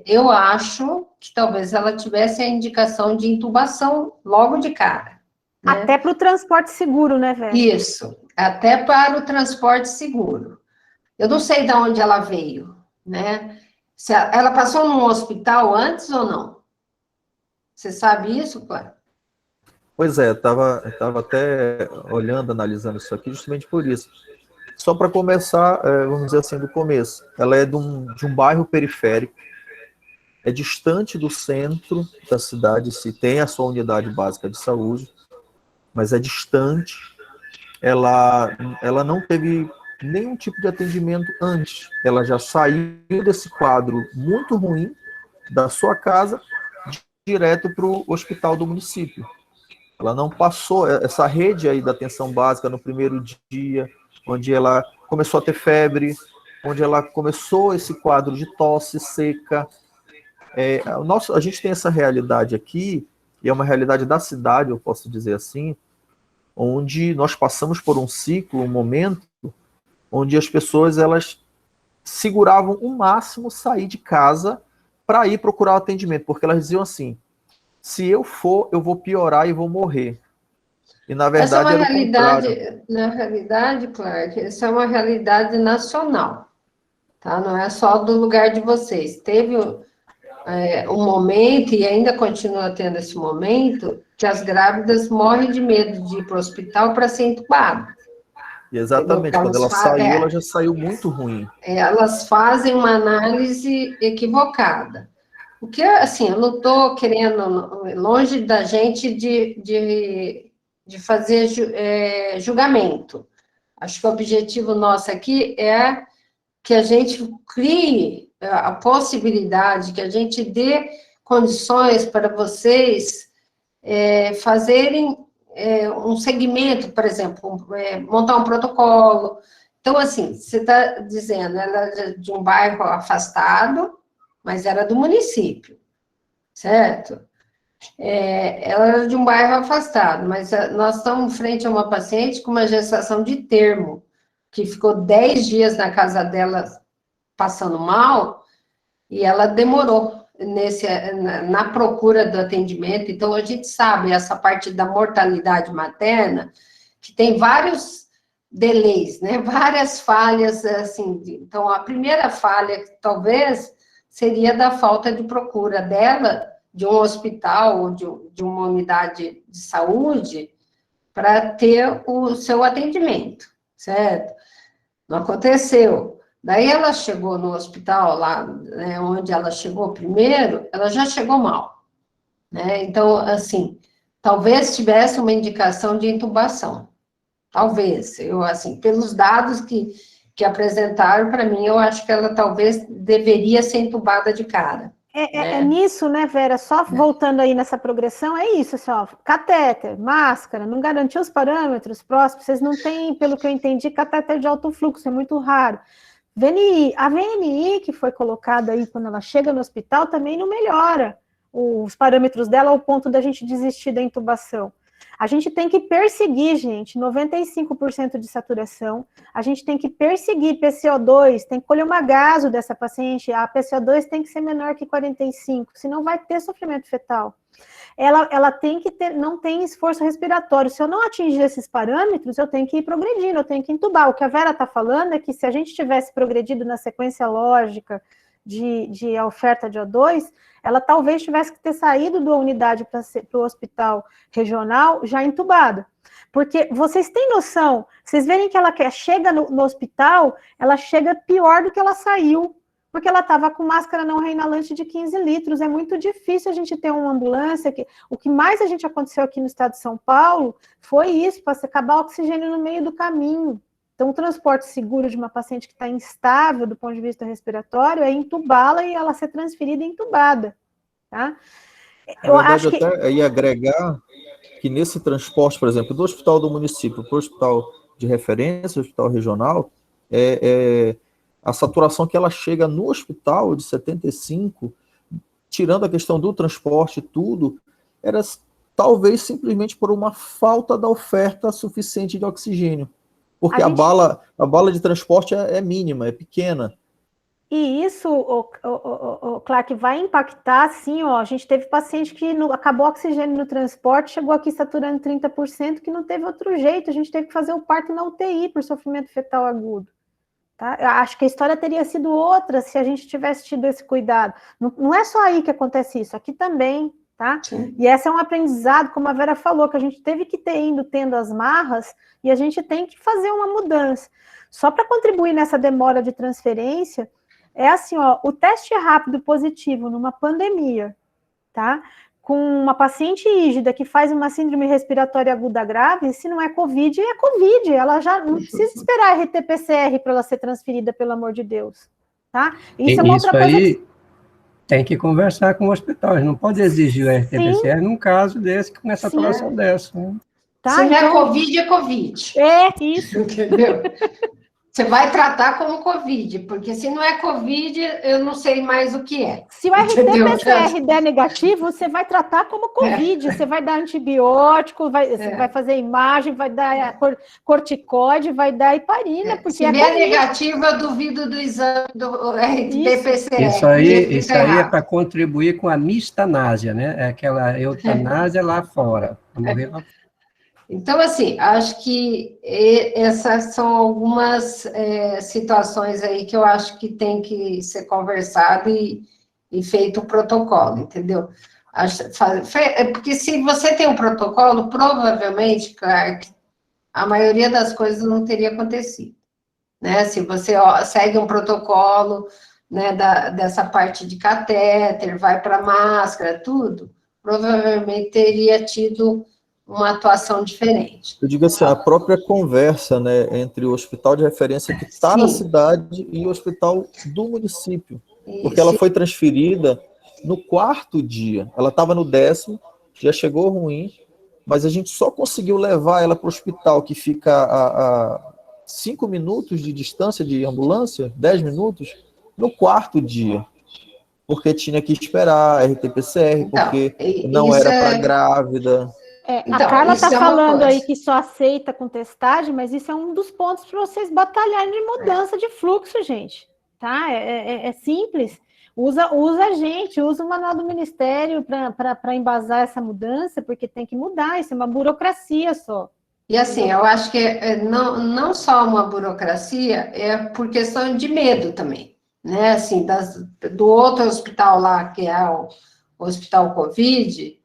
eu acho que talvez ela tivesse a indicação de intubação logo de cara. Né? Até para o transporte seguro, né, Vera? Isso, até para o transporte seguro. Eu não sei de onde ela veio, né? Ela passou num hospital antes ou não? Você sabe isso, Cláudio? Pois é, eu estava até olhando, analisando isso aqui, justamente por isso. Só para começar, vamos dizer assim, do começo. Ela é de um bairro periférico, é distante do centro da cidade, se tem a sua unidade básica de saúde, mas é distante. Ela não teve nenhum tipo de atendimento antes. Ela já saiu desse quadro muito ruim da sua casa direto para o hospital do município. Ela não passou essa rede aí da atenção básica no primeiro dia, onde ela começou a ter febre, onde ela começou esse quadro de tosse seca. A gente tem essa realidade aqui, e é uma realidade da cidade, eu posso dizer assim, onde nós passamos por um ciclo, um momento, onde as pessoas elas seguravam o máximo sair de casa para ir procurar o atendimento, porque elas diziam assim, se eu for, eu vou piorar e vou morrer. E na verdade essa é uma na realidade, Clark, essa é uma realidade nacional, tá? Não é só do lugar de vocês. Teve um momento, e ainda continua tendo esse momento, que as grávidas morrem de medo de ir para o hospital para ser entubada. E exatamente, quando ela saiu, ela já saiu muito ruim. Elas fazem uma análise equivocada. O que, assim, eu não estou querendo, longe da gente de fazer julgamento. Acho que o objetivo nosso aqui é que a gente crie a possibilidade, que a gente dê condições para vocês fazerem um segmento, por exemplo, montar um protocolo. Então, assim, você está dizendo, ela é de um bairro afastado, mas era do município, certo? Ela era de um bairro afastado, mas nós estamos frente a uma paciente com uma gestação de termo. que ficou 10 dias na casa dela passando mal, e ela demorou na procura do atendimento. Então, a gente sabe essa parte da mortalidade materna, que tem vários delays, né? Várias falhas, assim. Então, a primeira falha, talvez, seria da falta de procura dela, de um hospital ou de uma unidade de saúde, para ter o seu atendimento, certo? Não aconteceu. Daí ela chegou no hospital, lá, né, onde ela chegou primeiro, ela já chegou mal, né? Então, assim, talvez tivesse uma indicação de intubação. Talvez. Eu, assim, pelos dados que apresentaram para mim, eu acho que ela talvez deveria ser intubada de cara. É nisso, né, Vera? Só voltando aí nessa progressão, é isso, assim, ó, catéter, máscara, não garantiu os parâmetros próximos, vocês não têm, pelo que eu entendi, catéter de alto fluxo, é muito raro. VNI, a VNI que foi colocada aí quando ela chega no hospital também não melhora os parâmetros dela ao ponto da gente desistir da intubação. A gente tem que perseguir, gente, 95% de saturação, a gente tem que perseguir PCO2, tem que colher uma gaso dessa paciente, a PCO2 tem que ser menor que 45, senão vai ter sofrimento fetal. Ela tem que ter, não tem esforço respiratório. Se eu não atingir esses parâmetros, eu tenho que ir progredindo, eu tenho que intubar. O que a Vera está falando é que se a gente tivesse progredido na sequência lógica de oferta de O2, ela talvez tivesse que ter saído da unidade para o hospital regional já entubada. Porque vocês têm noção, vocês verem que ela chega no hospital, ela chega pior do que ela saiu, porque ela estava com máscara não reinalante de 15 litros. É muito difícil a gente ter uma ambulância. O que mais a gente aconteceu aqui no estado de São Paulo foi isso, para acabar o oxigênio no meio do caminho. Então, o transporte seguro de uma paciente que está instável do ponto de vista respiratório é entubá-la e ela ser transferida e entubada. Tá? Eu acho que até ia agregar que nesse transporte, por exemplo, do hospital do município para o hospital de referência, o hospital regional, a saturação que ela chega no hospital de 75, tirando a questão do transporte e tudo, era talvez simplesmente por uma falta da oferta suficiente de oxigênio. Porque a bala de transporte é mínima, é pequena. E isso, Clark, vai impactar, sim, ó, a gente teve paciente que acabou o oxigênio no transporte, chegou aqui saturando 30%, que não teve outro jeito, a gente teve que fazer o parto na UTI por sofrimento fetal agudo. Tá? Eu acho que a história teria sido outra se a gente tivesse tido esse cuidado. Não é só aí que acontece isso, aqui também, tá? Sim. E esse é um aprendizado, como a Vera falou, que a gente teve que tendo as marras, e a gente tem que fazer uma mudança. Só para contribuir nessa demora de transferência, é assim, ó, o teste rápido positivo numa pandemia, tá? Com uma paciente rígida que faz uma síndrome respiratória aguda grave, se não é Covid, é Covid. Ela já não precisa esperar a RT-PCR para ela ser transferida, pelo amor de Deus. Tá? Isso é uma outra coisa aí tem que conversar com o hospital. Não pode exigir o RT-PCR num caso desse, com essa saturação dessa. Né? Tá, se não é Covid, é Covid. É, isso. Entendeu? Você vai tratar como Covid, porque se não é Covid, eu não sei mais o que é. Se o RT-PCR der negativo, você vai tratar como Covid, você vai dar antibiótico, você vai fazer imagem, vai dar corticóide, vai dar heparina, porque se der negativo, eu duvido do exame do RT-PCR. Isso aí é para contribuir com a mistanásia, né? É aquela eutanásia lá fora. Morrer lá fora. Então, assim, acho que essas são algumas situações aí que eu acho que tem que ser conversado e feito o protocolo, entendeu? Porque se você tem um protocolo, provavelmente, Clark, a maioria das coisas não teria acontecido, né? Se você segue um protocolo, né, dessa parte de catéter, vai para máscara, tudo, provavelmente teria tido uma atuação diferente. Eu digo assim, a própria conversa, né, entre o hospital de referência que está na cidade e o hospital do município. Isso. Porque ela foi transferida no 4º dia. Ela estava no 10º, já chegou ruim, mas a gente só conseguiu levar ela para o hospital, que fica a 5 minutos de distância de ambulância, 10 minutos, no 4º dia. Porque tinha que esperar RT-PCR, porque não era para grávida. Então, a Carla isso está é uma falando aí coisa. que só aceita com testagem, mas isso é um dos pontos para vocês batalharem de mudança de fluxo, gente. Tá? É simples. Usa a gente, usa o manual do Ministério para embasar essa mudança, porque tem que mudar, isso é uma burocracia só. E assim, eu acho que não só uma burocracia, é por questão de medo também, né? Assim, do outro hospital lá, que é o Hospital Covid,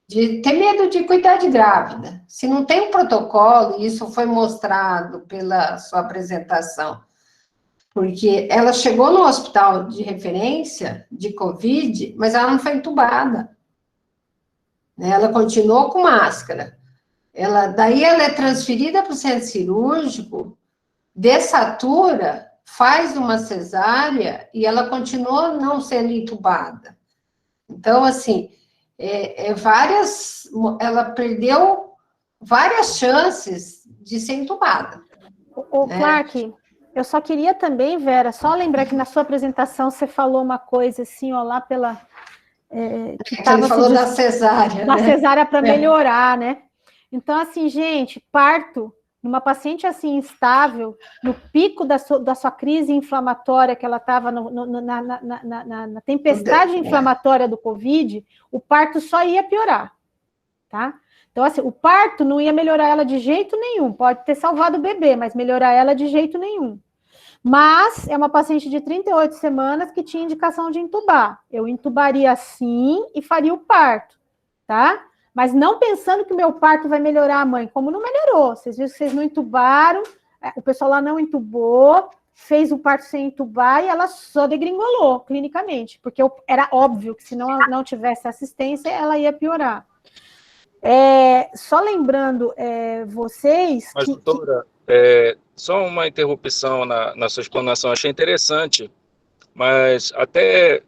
de ter medo de cuidar de grávida. Se não tem um protocolo, e isso foi mostrado pela sua apresentação, porque ela chegou no hospital de referência de Covid, mas ela não foi entubada, né? Ela continuou com máscara. Daí ela é transferida para o centro cirúrgico, dessatura, faz uma cesárea e ela continua não sendo entubada. Então, assim, ela perdeu várias chances de ser entubada. Né? Clark, eu só queria também, Vera, só lembrar que na sua apresentação você falou uma coisa assim, ó, lá pela... que ele falou da cesárea, da né? cesárea para melhorar, né? Então, assim, gente, parto numa paciente assim instável, no pico da sua crise inflamatória, que ela estava na tempestade inflamatória do Covid, o parto só ia piorar, tá? Então, assim, o parto não ia melhorar ela de jeito nenhum, pode ter salvado o bebê, mas melhorar ela de jeito nenhum. Mas é uma paciente de 38 semanas que tinha indicação de entubar. Eu entubaria sim e faria o parto, tá? Mas não pensando que o meu parto vai melhorar a mãe, como não melhorou. Vocês viram que vocês não entubaram, o pessoal lá não entubou, fez o parto sem entubar e ela só degringolou clinicamente, porque era óbvio que se não tivesse assistência, ela ia piorar. Só lembrando vocês... Mas, doutora, só uma interrupção na sua explanação, achei interessante, mas até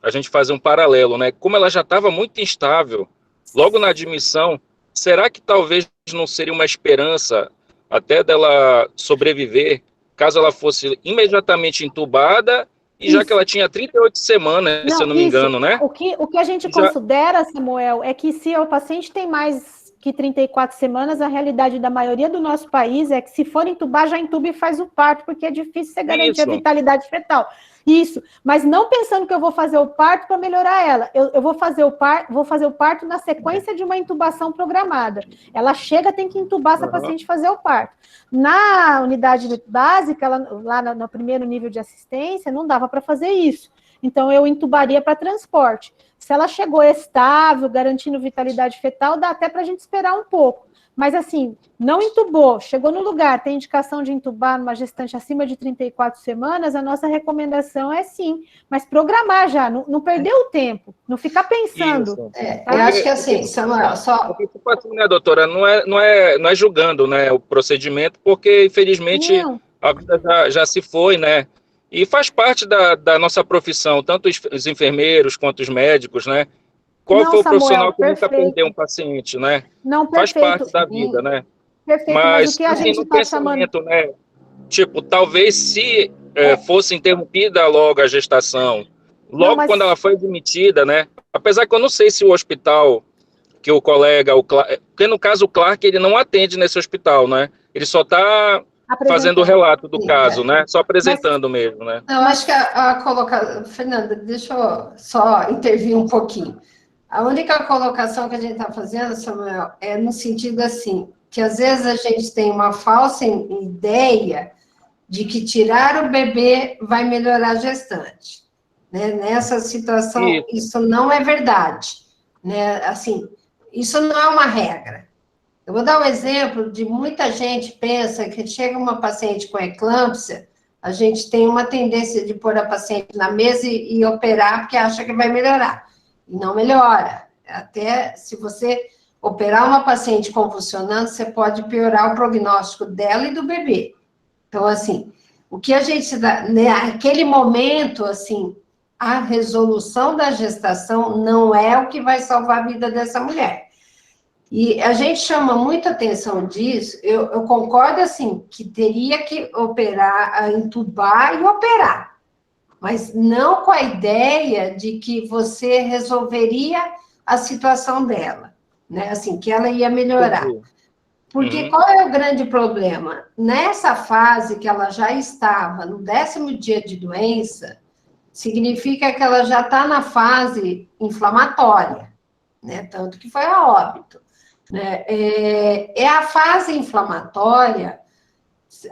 a gente fazer um paralelo, né? Como ela já estava muito instável, logo na admissão, será que talvez não seria uma esperança até dela sobreviver, caso ela fosse imediatamente entubada, e já que ela tinha 38 semanas, se eu não me engano, né? O que a gente considera, Samuel, é que se o paciente tem mais que 34 semanas, a realidade da maioria do nosso país é que se for entubar, já entuba e faz o parto, porque é difícil você garantir a vitalidade fetal. Isso, mas não pensando que eu vou fazer o parto para melhorar ela. Eu vou fazer o parto na sequência de uma intubação programada. Ela chega, tem que entubar essa paciente fazer o parto. Na unidade básica, lá no primeiro nível de assistência, não dava para fazer isso. Então, eu entubaria para transporte. Se ela chegou estável, garantindo vitalidade fetal, dá até para a gente esperar um pouco. Mas, assim, não entubou, chegou no lugar, tem indicação de entubar numa gestante acima de 34 semanas, a nossa recomendação é sim, mas programar já, não perder o tempo, não ficar pensando. Eu acho que assim, Samuel, só... né, doutora, não é julgando, né, o procedimento, porque, infelizmente, a vida já se foi, né, e faz parte da nossa profissão, tanto os enfermeiros quanto os médicos, né? Qual foi o profissional que nunca perdeu um paciente, né? Não, faz parte da vida, né? Perfeito, mas o que a gente no pensamento, né? Tipo, talvez se fosse interrompida logo a gestação, logo quando ela foi admitida, né? Apesar que eu não sei se o hospital que o colega, porque no caso o Clark, ele não atende nesse hospital, né? Ele só está fazendo o relato do caso, né? Só apresentando mesmo, né? Eu acho que a colocação... Fernanda, deixa eu só intervir um pouquinho. A única colocação que a gente está fazendo, Samuel, é no sentido assim, que às vezes a gente tem uma falsa ideia de que tirar o bebê vai melhorar a gestante. Né? Nessa situação, isso não é verdade. Né? Assim, isso não é uma regra. Eu vou dar um exemplo de muita gente pensa que chega uma paciente com eclâmpsia, a gente tem uma tendência de pôr a paciente na mesa e operar porque acha que vai melhorar. E não melhora. Até se você operar uma paciente convulsionando, você pode piorar o prognóstico dela e do bebê. Então, assim, o que a gente dá, naquele momento, assim, a resolução da gestação não é o que vai salvar a vida dessa mulher. E a gente chama muita atenção disso, eu concordo, assim, que teria que operar, entubar e operar. Mas não com a ideia de que você resolveria a situação dela. né? Assim, que ela ia melhorar. Entendi. Porque qual é o grande problema? Nessa fase que ela já estava, no 10º dia de doença, significa que ela já está na fase inflamatória, né? Tanto que foi a óbito. Né? É a fase inflamatória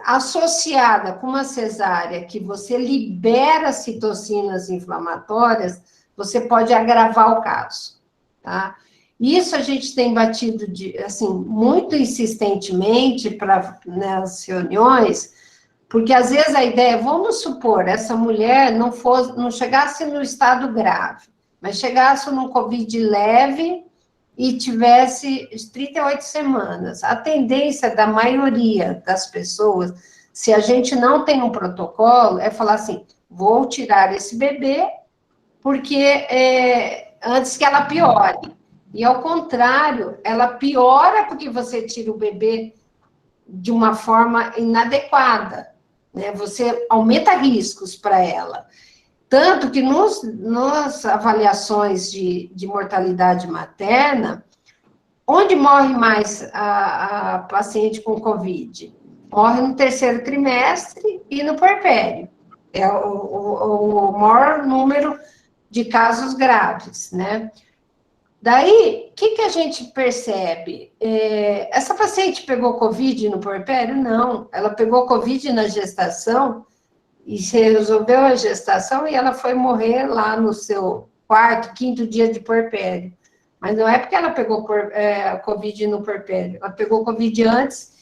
associada com uma cesárea que você libera citocinas inflamatórias, você pode agravar o caso, tá? Isso a gente tem batido assim, muito insistentemente nas reuniões, porque às vezes a ideia, vamos supor, essa mulher não chegasse no estado grave, mas chegasse num COVID leve e tivesse 38 semanas. A tendência da maioria das pessoas, se a gente não tem um protocolo, é falar assim, vou tirar esse bebê, porque antes que ela piore. E, ao contrário, ela piora porque você tira o bebê de uma forma inadequada, né? Você aumenta riscos para ela. Tanto que nas avaliações de mortalidade materna, onde morre mais a paciente com Covid? Morre no 3º trimestre e no puerpério. É o maior número de casos graves, né? Daí, o que a gente percebe? Essa paciente pegou Covid no puerpério? Não, ela pegou Covid na gestação e resolveu a gestação e ela foi morrer lá no seu 4º, 5º dia de puerpério. Mas não é porque ela pegou Covid no puerpério, ela pegou Covid antes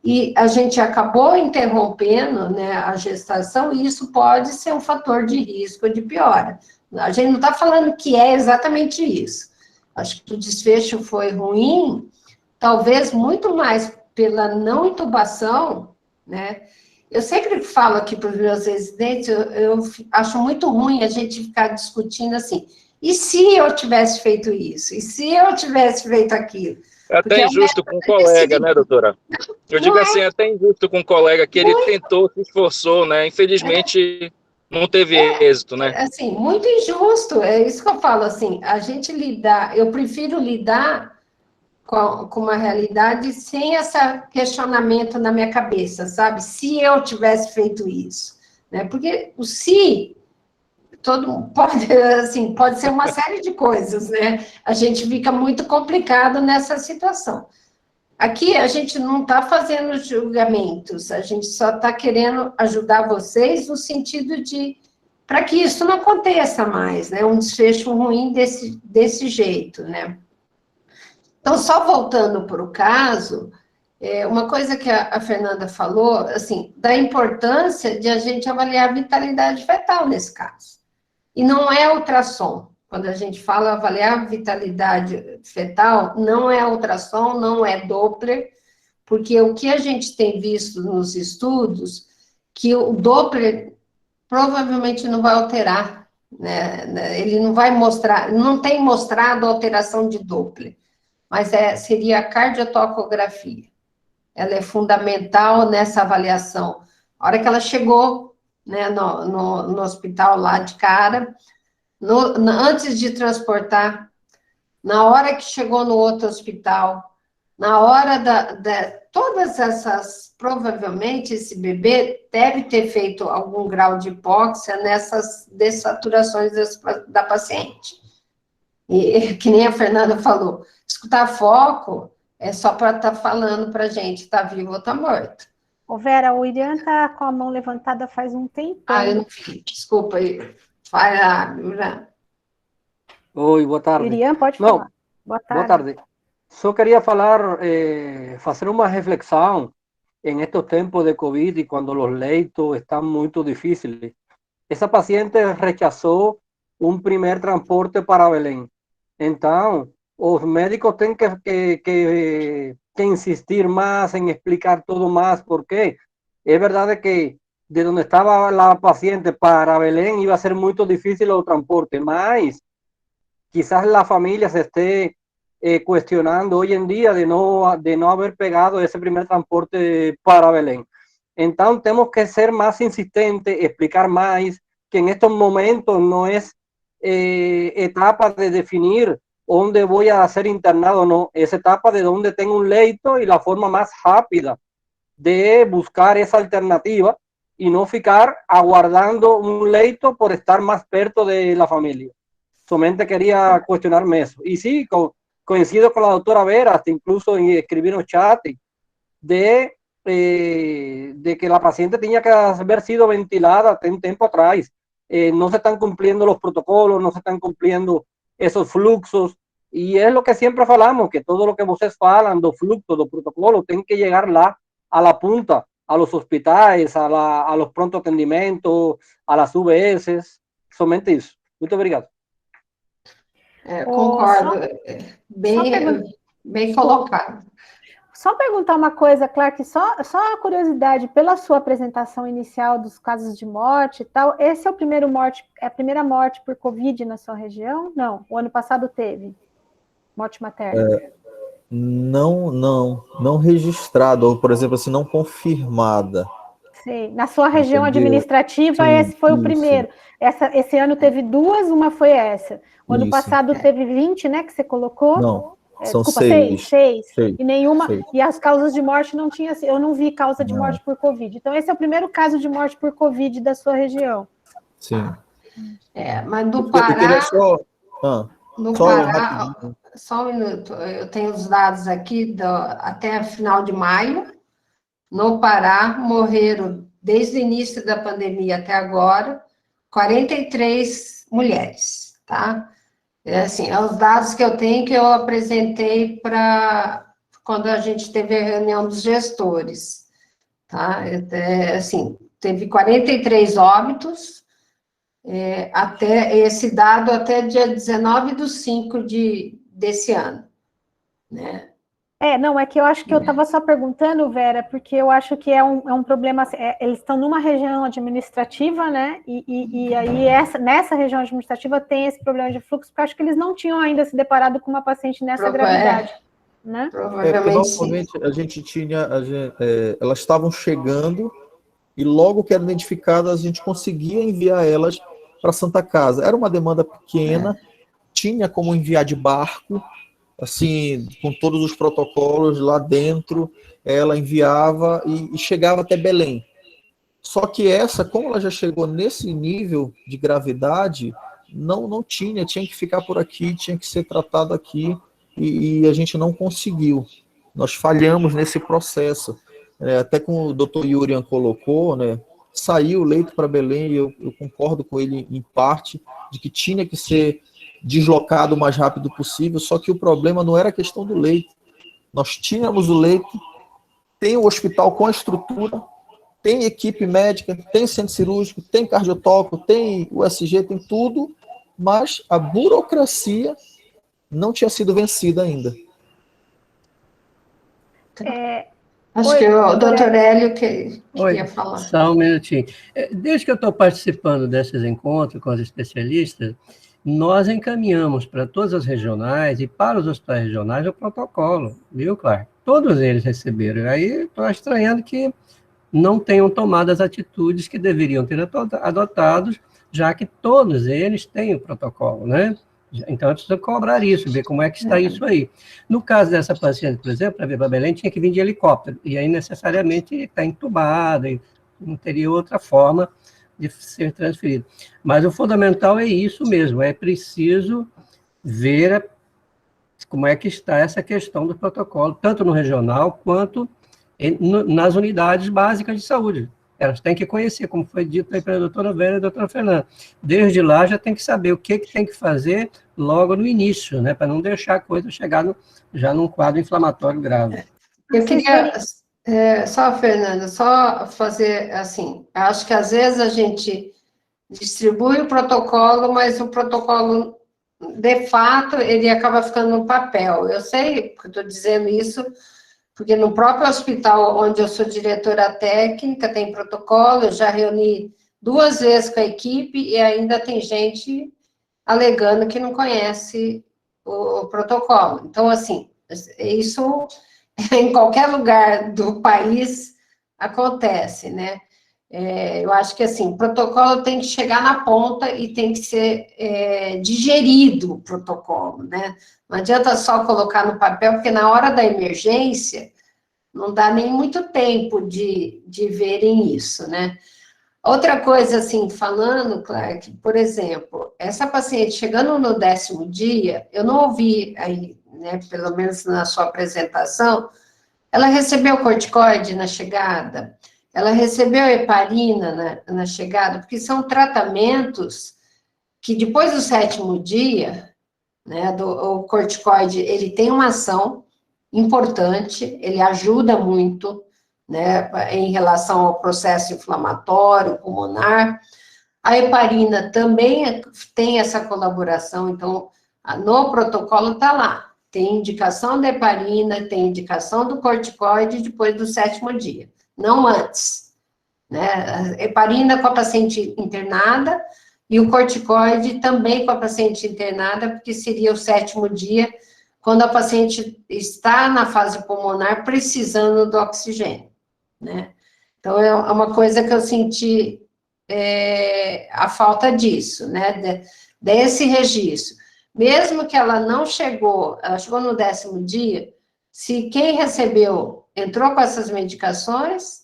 e a gente acabou interrompendo, né, a gestação e isso pode ser um fator de risco de piora. A gente não está falando que é exatamente isso. Acho que o desfecho foi ruim, talvez muito mais pela não intubação, né? Eu sempre falo aqui para os meus residentes, eu acho muito ruim a gente ficar discutindo assim, e se eu tivesse feito isso? E se eu tivesse feito aquilo? É até injusto com um colega, né, doutora? Eu digo assim, é até injusto com um colega que ele tentou, se esforçou, né? Infelizmente, não teve êxito, né? Assim, muito injusto, é isso que eu falo, assim, a gente eu prefiro lidar com uma realidade sem esse questionamento na minha cabeça, sabe? Se eu tivesse feito isso, né? Porque o se pode ser uma série de coisas, né? A gente fica muito complicado nessa situação. Aqui a gente não está fazendo julgamentos, a gente só está querendo ajudar vocês no sentido de para que isso não aconteça mais, né? Um desfecho ruim desse jeito, né? Então, só voltando para o caso, uma coisa que a Fernanda falou, assim, da importância de a gente avaliar a vitalidade fetal nesse caso. E não é ultrassom. Quando a gente fala avaliar a vitalidade fetal, não é ultrassom, não é Doppler, porque o que a gente tem visto nos estudos, que o Doppler provavelmente não vai alterar, né? Ele não vai mostrar, não tem mostrado alteração de Doppler, mas seria a cardiotocografia. Ela é fundamental nessa avaliação. A hora que ela chegou, né, no hospital lá de cara, antes de transportar, na hora que chegou no outro hospital, na hora todas essas, provavelmente esse bebê deve ter feito algum grau de hipóxia nessas dessaturações da paciente. E que nem a Fernanda falou, escutar foco é só para estar falando para a gente, está vivo ou está morto. Ô Vera, o Irian está com a mão levantada faz um tempão. Eu não vi, desculpa aí. Fala, Irian. Oi, boa tarde. Irian, pode falar. Boa tarde. Só queria falar, fazer uma reflexão em estes tempos de Covid e quando os leitos estão muito difíceis. Essa paciente rechazou um primeiro transporte para Belém. Então, os médicos têm que insistir más en explicar todo más, porque es verdad que de donde estaba la paciente para Belén iba a ser muy difícil el transporte, mas quizás la familia se esté cuestionando hoy en día de no haber pegado ese primer transporte para Belén. Entonces tenemos que ser más insistentes, explicar más que en estos momentos no es etapa de definir dónde voy a ser internado o no, esa etapa de donde tengo un leito y la forma más rápida de buscar esa alternativa y no ficar aguardando un leito por estar más perto de la familia. Solamente quería cuestionarme eso. Y sí, coincido con la doctora Vera, hasta incluso en escribir un chat de que la paciente tenía que haber sido ventilada un tiempo atrás. No se están cumpliendo los protocolos, no se están cumpliendo esos fluxos, y es lo que siempre falamos, que todo lo que vocês falam, los fluxos, los protocolos, tienen que llegar lá, a la punta, a los hospitais, a los pronto atendimentos, a las UBS, somente isso. Muito obrigado. Concordo, bem colocado. Só perguntar uma coisa, Clark, só a curiosidade, pela sua apresentação inicial dos casos de morte e tal, esse é a primeira morte por Covid na sua região? Não, o ano passado teve morte materna. Não registrada, ou, por exemplo, assim, não confirmada. Sim, na sua região administrativa, esse foi o primeiro. Esse ano teve 2, uma foi essa. O ano passado teve 20, né, que você colocou? Não. São Desculpa, 6. E nenhuma. E as causas de morte não tinha. Eu não vi causa de morte por Covid. Então, esse é o primeiro caso de morte por Covid da sua região. Sim. Mas no Pará. No só Pará, só um minuto. Eu tenho os dados aqui até final de maio. No Pará, morreram, desde o início da pandemia até agora, 43 mulheres, tá? Assim, os dados que eu tenho, que eu apresentei quando a gente teve a reunião dos gestores, tá? Assim, teve 43 óbitos, até esse dado até dia 19/5 desse ano, né? Não, é que eu acho que eu estava só perguntando, Vera, porque eu acho que é um problema, eles estão numa região administrativa, né, e aí nessa região administrativa tem esse problema de fluxo, porque eu acho que eles não tinham ainda se deparado com uma paciente nessa gravidade, né? Provavelmente normalmente a gente elas estavam chegando, e logo que eram identificadas, a gente conseguia enviar elas para Santa Casa. Era uma demanda pequena, tinha como enviar de barco, assim, com todos os protocolos lá dentro, ela enviava e chegava até Belém. Só que como ela já chegou nesse nível de gravidade, não tinha que ficar por aqui, tinha que ser tratado aqui, e a gente não conseguiu. Nós falhamos nesse processo. Até como o Dr. Yurian colocou, né, saiu o leito para Belém, e eu concordo com ele em parte, de que tinha que ser deslocado o mais rápido possível, só que o problema não era a questão do leito. Nós tínhamos o leito, tem o hospital com a estrutura, tem equipe médica, tem centro cirúrgico, tem cardiotópico, tem USG, tem tudo, mas a burocracia não tinha sido vencida ainda. Acho que o doutor Hélio queria falar. Só um minutinho. Desde que eu estou participando desses encontros com os especialistas, nós encaminhamos para todas as regionais e para os hospitais regionais o protocolo, viu, Clark? Todos eles receberam. Aí estou estranhando que não tenham tomado as atitudes que deveriam ter adotados, já que todos eles têm o protocolo, né? Então, é preciso cobrar isso, ver como é que está isso aí. No caso dessa paciente, por exemplo, para vir para Belém, tinha que vir de helicóptero, e aí necessariamente está entubada, e não teria outra forma de ser transferido. Mas o fundamental é isso mesmo, é preciso ver como é que está essa questão do protocolo, tanto no regional quanto nas unidades básicas de saúde. Elas têm que conhecer, como foi dito aí pela doutora Vera e a doutora Fernanda. Desde lá já tem que saber o que tem que fazer logo no início, né, para não deixar a coisa chegar já num quadro inflamatório grave. Eu queria... só, Fernanda, só fazer assim, acho que às vezes a gente distribui o protocolo, mas o protocolo, de fato, ele acaba ficando no papel. Eu sei que estou dizendo isso, porque no próprio hospital onde eu sou diretora técnica, tem protocolo, eu já reuni 2 vezes com a equipe, e ainda tem gente alegando que não conhece o protocolo. Então, assim, isso... em qualquer lugar do país acontece, né? Eu acho que, assim, o protocolo tem que chegar na ponta e tem que ser digerido o protocolo, né? Não adianta só colocar no papel, porque na hora da emergência não dá nem muito tempo de verem isso, né? Outra coisa, assim, falando, Clark, por exemplo, essa paciente chegando no 10º dia, eu não ouvi aí, né, pelo menos na sua apresentação, ela recebeu corticoide na chegada, ela recebeu heparina na chegada, porque são tratamentos que depois do 7º dia, né, o corticoide, ele tem uma ação importante, ele ajuda muito, né, em relação ao processo inflamatório pulmonar. A heparina também tem essa colaboração, então, no protocolo está lá, tem indicação da heparina, tem indicação do corticoide depois do 7º dia, não antes, né? A heparina com a paciente internada e o corticoide também com a paciente internada, porque seria o 7º dia, quando a paciente está na fase pulmonar precisando do oxigênio, né? Então, é uma coisa que eu senti a falta disso, né? Desse registro. Mesmo que ela não chegou, ela chegou no 10º dia, se quem recebeu entrou com essas medicações,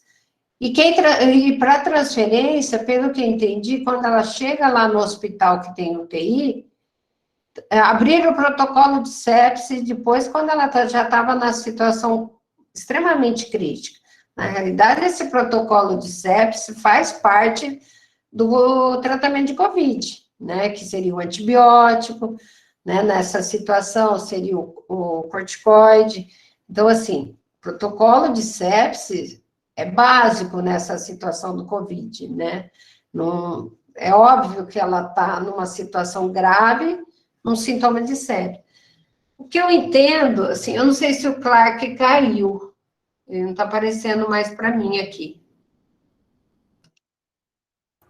e para transferência, pelo que eu entendi, quando ela chega lá no hospital que tem UTI, abriram o protocolo de sepse depois, quando ela já estava na situação extremamente crítica. Na realidade, esse protocolo de sepse faz parte do tratamento de COVID, né, que seria o antibiótico, né, nessa situação seria o corticoide. Então, assim, protocolo de sepse é básico nessa situação do COVID, né? Não, é óbvio que ela está numa situação grave, um sintoma de sepse. O que eu entendo, assim, eu não sei se o Clark caiu, ele não está aparecendo mais para mim aqui.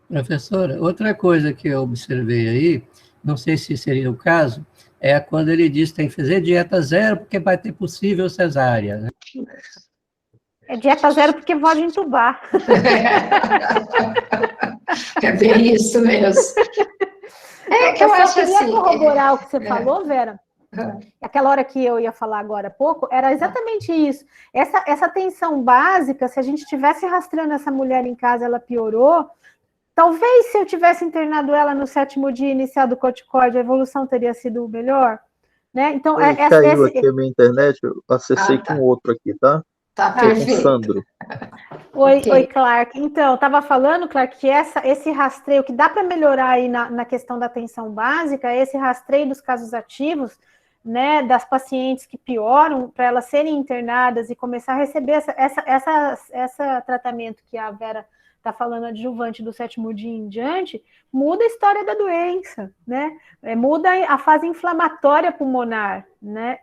Professora, outra coisa que eu observei aí, não sei se seria o caso, é quando ele diz que tem que fazer dieta zero porque vai ter possível cesárea, né? É dieta zero porque pode entubar. É bem isso mesmo. Que eu acho queria assim... corroborar o que você falou, Vera. Aquela hora que eu ia falar agora há pouco, era exatamente isso. Essa atenção básica, se a gente tivesse rastreando essa mulher em casa, ela piorou, talvez se eu tivesse internado ela no 7º dia iniciado o corticoide, a evolução teria sido melhor, né? Então, caiu aqui a minha internet, eu acessei tá. com outro aqui, tá? Tá Tô com perfeito. Sandro. Oi, Clark. Então, eu estava falando, Clark, que esse rastreio, que dá para melhorar aí na questão da atenção básica, esse rastreio dos casos ativos, né, das pacientes que pioram, para elas serem internadas e começar a receber essa tratamento que a Vera está falando, adjuvante do 7º dia em diante, muda a história da doença, né? Muda a fase inflamatória pulmonar, né?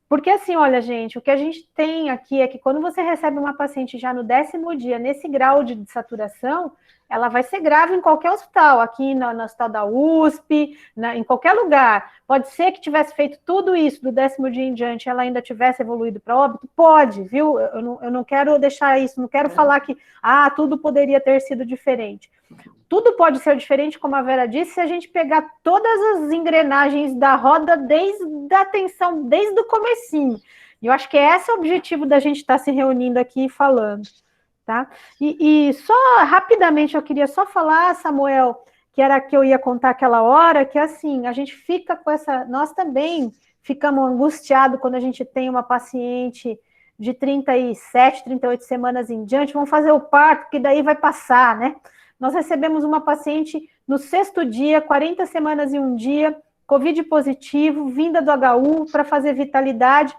Porque assim, olha, gente, o que a gente tem aqui é que quando você recebe uma paciente já no 10º dia, nesse grau de saturação, ela vai ser grave em qualquer hospital, aqui no hospital da USP, em qualquer lugar. Pode ser que tivesse feito tudo isso do 10º dia em diante, ela ainda tivesse evoluído para óbito? Pode, viu? Eu não quero deixar isso, não quero falar que tudo poderia ter sido diferente. Tudo pode ser diferente, como a Vera disse, se a gente pegar todas as engrenagens da roda desde a atenção, desde o comecinho. E eu acho que esse é o objetivo da gente estar se reunindo aqui e falando, tá? E só rapidamente eu queria só falar, Samuel, que era que eu ia contar aquela hora, que assim, a gente fica com essa... Nós também ficamos angustiados quando a gente tem uma paciente de 37, 38 semanas em diante, vamos fazer o parto, que daí vai passar, né? Nós recebemos uma paciente no 6º dia, 40 semanas e 1 dia, COVID positivo, vinda do HU para fazer vitalidade,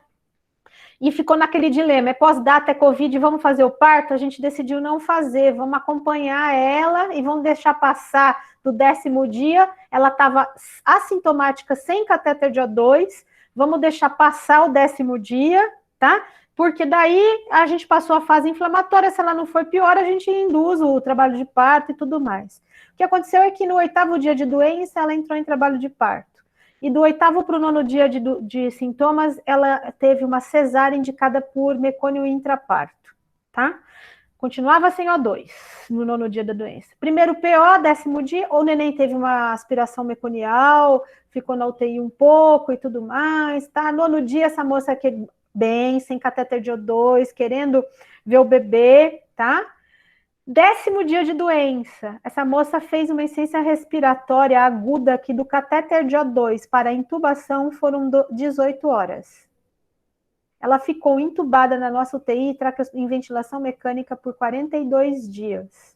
e ficou naquele dilema, é pós-data, é COVID, vamos fazer o parto? A gente decidiu não fazer, vamos acompanhar ela e vamos deixar passar do 10º dia, ela estava assintomática, sem catéter de O2, vamos deixar passar o 10º dia, tá? Porque daí a gente passou a fase inflamatória, se ela não for pior, a gente induz o trabalho de parto e tudo mais. O que aconteceu é que no 8º dia de doença, ela entrou em trabalho de parto. E do 8º para o 9º dia de sintomas, ela teve uma cesárea indicada por mecônio intraparto, tá? continuava sem O2 no 9º dia da doença. Primeiro PO, 10º dia, o neném teve uma aspiração meconial, ficou na UTI um pouco e tudo mais, tá? 9º dia, essa moça aqui bem, sem catéter de O2, querendo ver o bebê, tá? 10º dia de doença, essa moça fez uma insuficiência respiratória aguda que do catéter de O2 para a intubação foram 18 horas. Ela ficou intubada na nossa UTI em ventilação mecânica por 42 dias.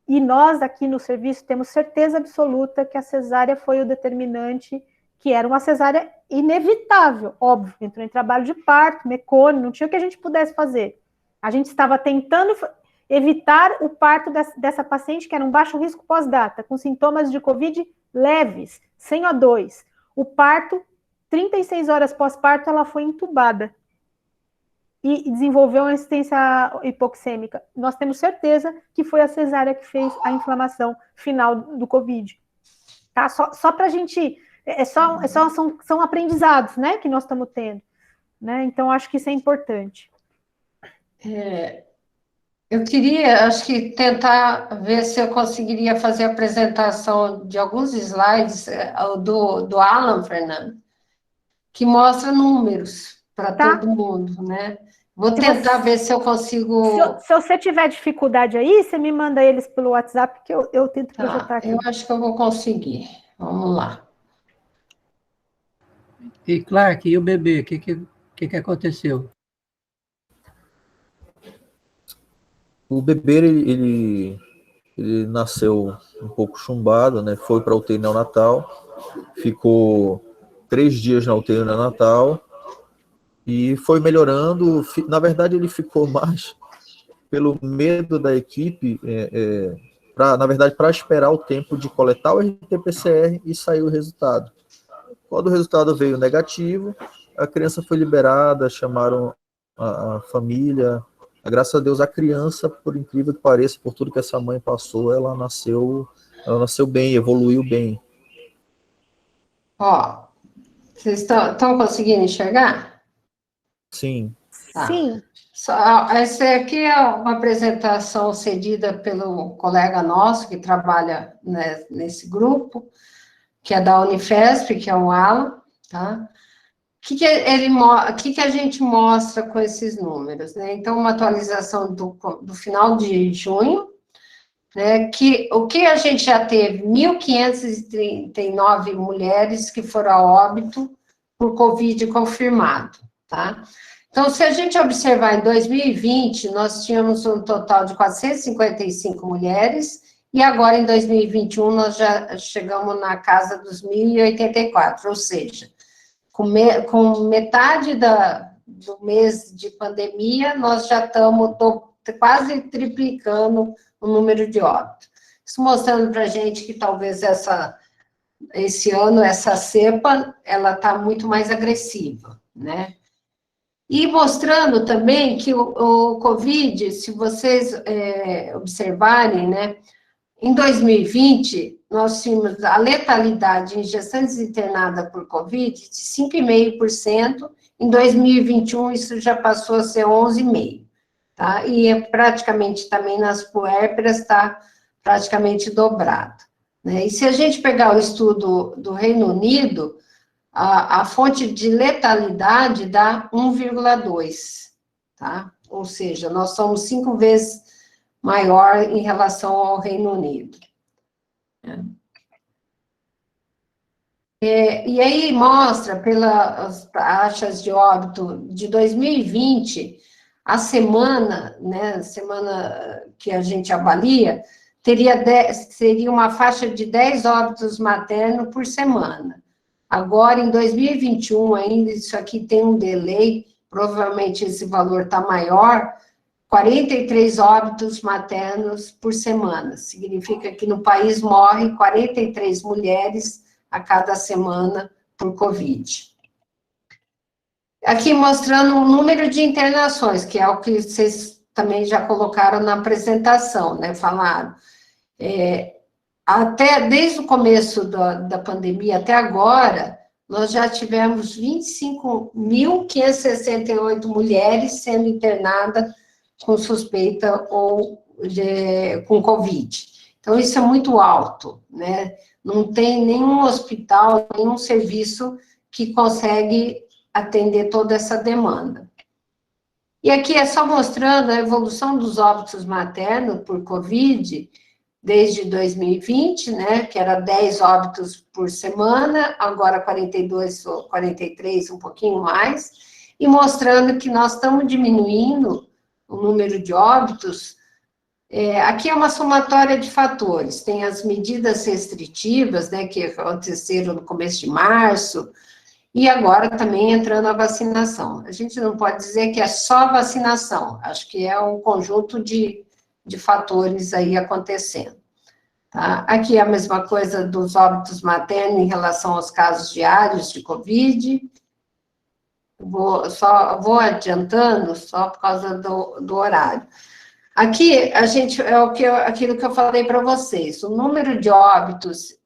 E nós aqui no serviço temos certeza absoluta que a cesárea foi o determinante, que era uma cesárea inevitável, óbvio. Entrou em trabalho de parto, mecônio, não tinha o que a gente pudesse fazer. A gente estava tentando evitar o parto dessa paciente, que era um baixo risco pós-data, com sintomas de Covid leves, sem O2. O parto, 36 horas pós-parto, ela foi intubada e desenvolveu uma insuficiência hipoxêmica. Nós temos certeza que foi a cesárea que fez a inflamação final do Covid. Tá? Só para a gente... são aprendizados, né, que nós estamos tendo. Né? Então, acho que isso é importante. Eu queria, acho que, tentar ver se eu conseguiria fazer a apresentação de alguns slides do Alan, Fernando, que mostra números para todo mundo, né? Vou tentar ver se eu consigo... Se você tiver dificuldade aí, você me manda eles pelo WhatsApp, que eu tento projetar aqui. Eu acho que eu vou conseguir. Vamos lá. E, Clark, e o bebê? O que aconteceu? O bebê, ele nasceu um pouco chumbado, né? Foi para a UTI neonatal, ficou 3 dias na UTI neonatal e foi melhorando. Na verdade, ele ficou mais pelo medo da equipe, na verdade, para esperar o tempo de coletar o RT-PCR e sair o resultado. Quando o resultado veio negativo, a criança foi liberada, chamaram a família. Graças a Deus, a criança, por incrível que pareça, por tudo que essa mãe passou, ela nasceu bem, evoluiu bem. Ó, vocês estão conseguindo enxergar? Sim. Tá. Sim. Essa aqui é uma apresentação cedida pelo colega nosso que trabalha, né, nesse grupo, que é da Unifesp, que é o Alan, tá? O que a gente mostra com esses números, né? Então, uma atualização do final de junho, né? O que a gente já teve? 1.539 mulheres que foram a óbito por Covid confirmado, tá? Então, se a gente observar em 2020, nós tínhamos um total de 455 mulheres, e agora em 2021 nós já chegamos na casa dos 1.084, ou seja, com metade do mês de pandemia, nós já estamos quase triplicando o número de óbitos. Isso mostrando para a gente que talvez esse ano, essa cepa, ela está muito mais agressiva, né? E mostrando também que o Covid, se vocês observarem, né, em 2020, nós tínhamos a letalidade em gestantes internadas por Covid de 5,5%, em 2021 isso já passou a ser 11,5%, tá? E praticamente também nas puérperas está praticamente dobrado, né? E se a gente pegar o estudo do Reino Unido, a fonte de letalidade dá 1,2, tá? Ou seja, nós somos 5 vezes maior em relação ao Reino Unido. E aí mostra, pelas taxas de óbito de 2020, a semana, né, semana que a gente avalia, seria uma faixa de 10 óbitos maternos por semana. Agora, em 2021, ainda isso aqui tem um delay, provavelmente esse valor está maior, 43 óbitos maternos por semana. Significa que no país morrem 43 mulheres a cada semana por Covid. Aqui mostrando o número de internações, que é o que vocês também já colocaram na apresentação, né, falaram. Desde o começo da pandemia até agora, nós já tivemos 25.568 mulheres sendo internadas com suspeita ou com Covid. Então, isso é muito alto, né? Não tem nenhum hospital, nenhum serviço que consegue atender toda essa demanda. E aqui é só mostrando a evolução dos óbitos maternos por Covid desde 2020, né, que era 10 óbitos por semana, agora 42 ou 43, um pouquinho mais, e mostrando que nós estamos diminuindo o número de óbitos. Aqui é uma somatória de fatores, tem as medidas restritivas, né, que aconteceram no começo de março, e agora também entrando a vacinação. A gente não pode dizer que é só vacinação, acho que é um conjunto de fatores aí acontecendo. Tá? Aqui é a mesma coisa dos óbitos maternos em relação aos casos diários de Covid. Vou adiantando, só por causa do horário. Aqui, a gente, aquilo que eu falei para vocês, o número de óbitos,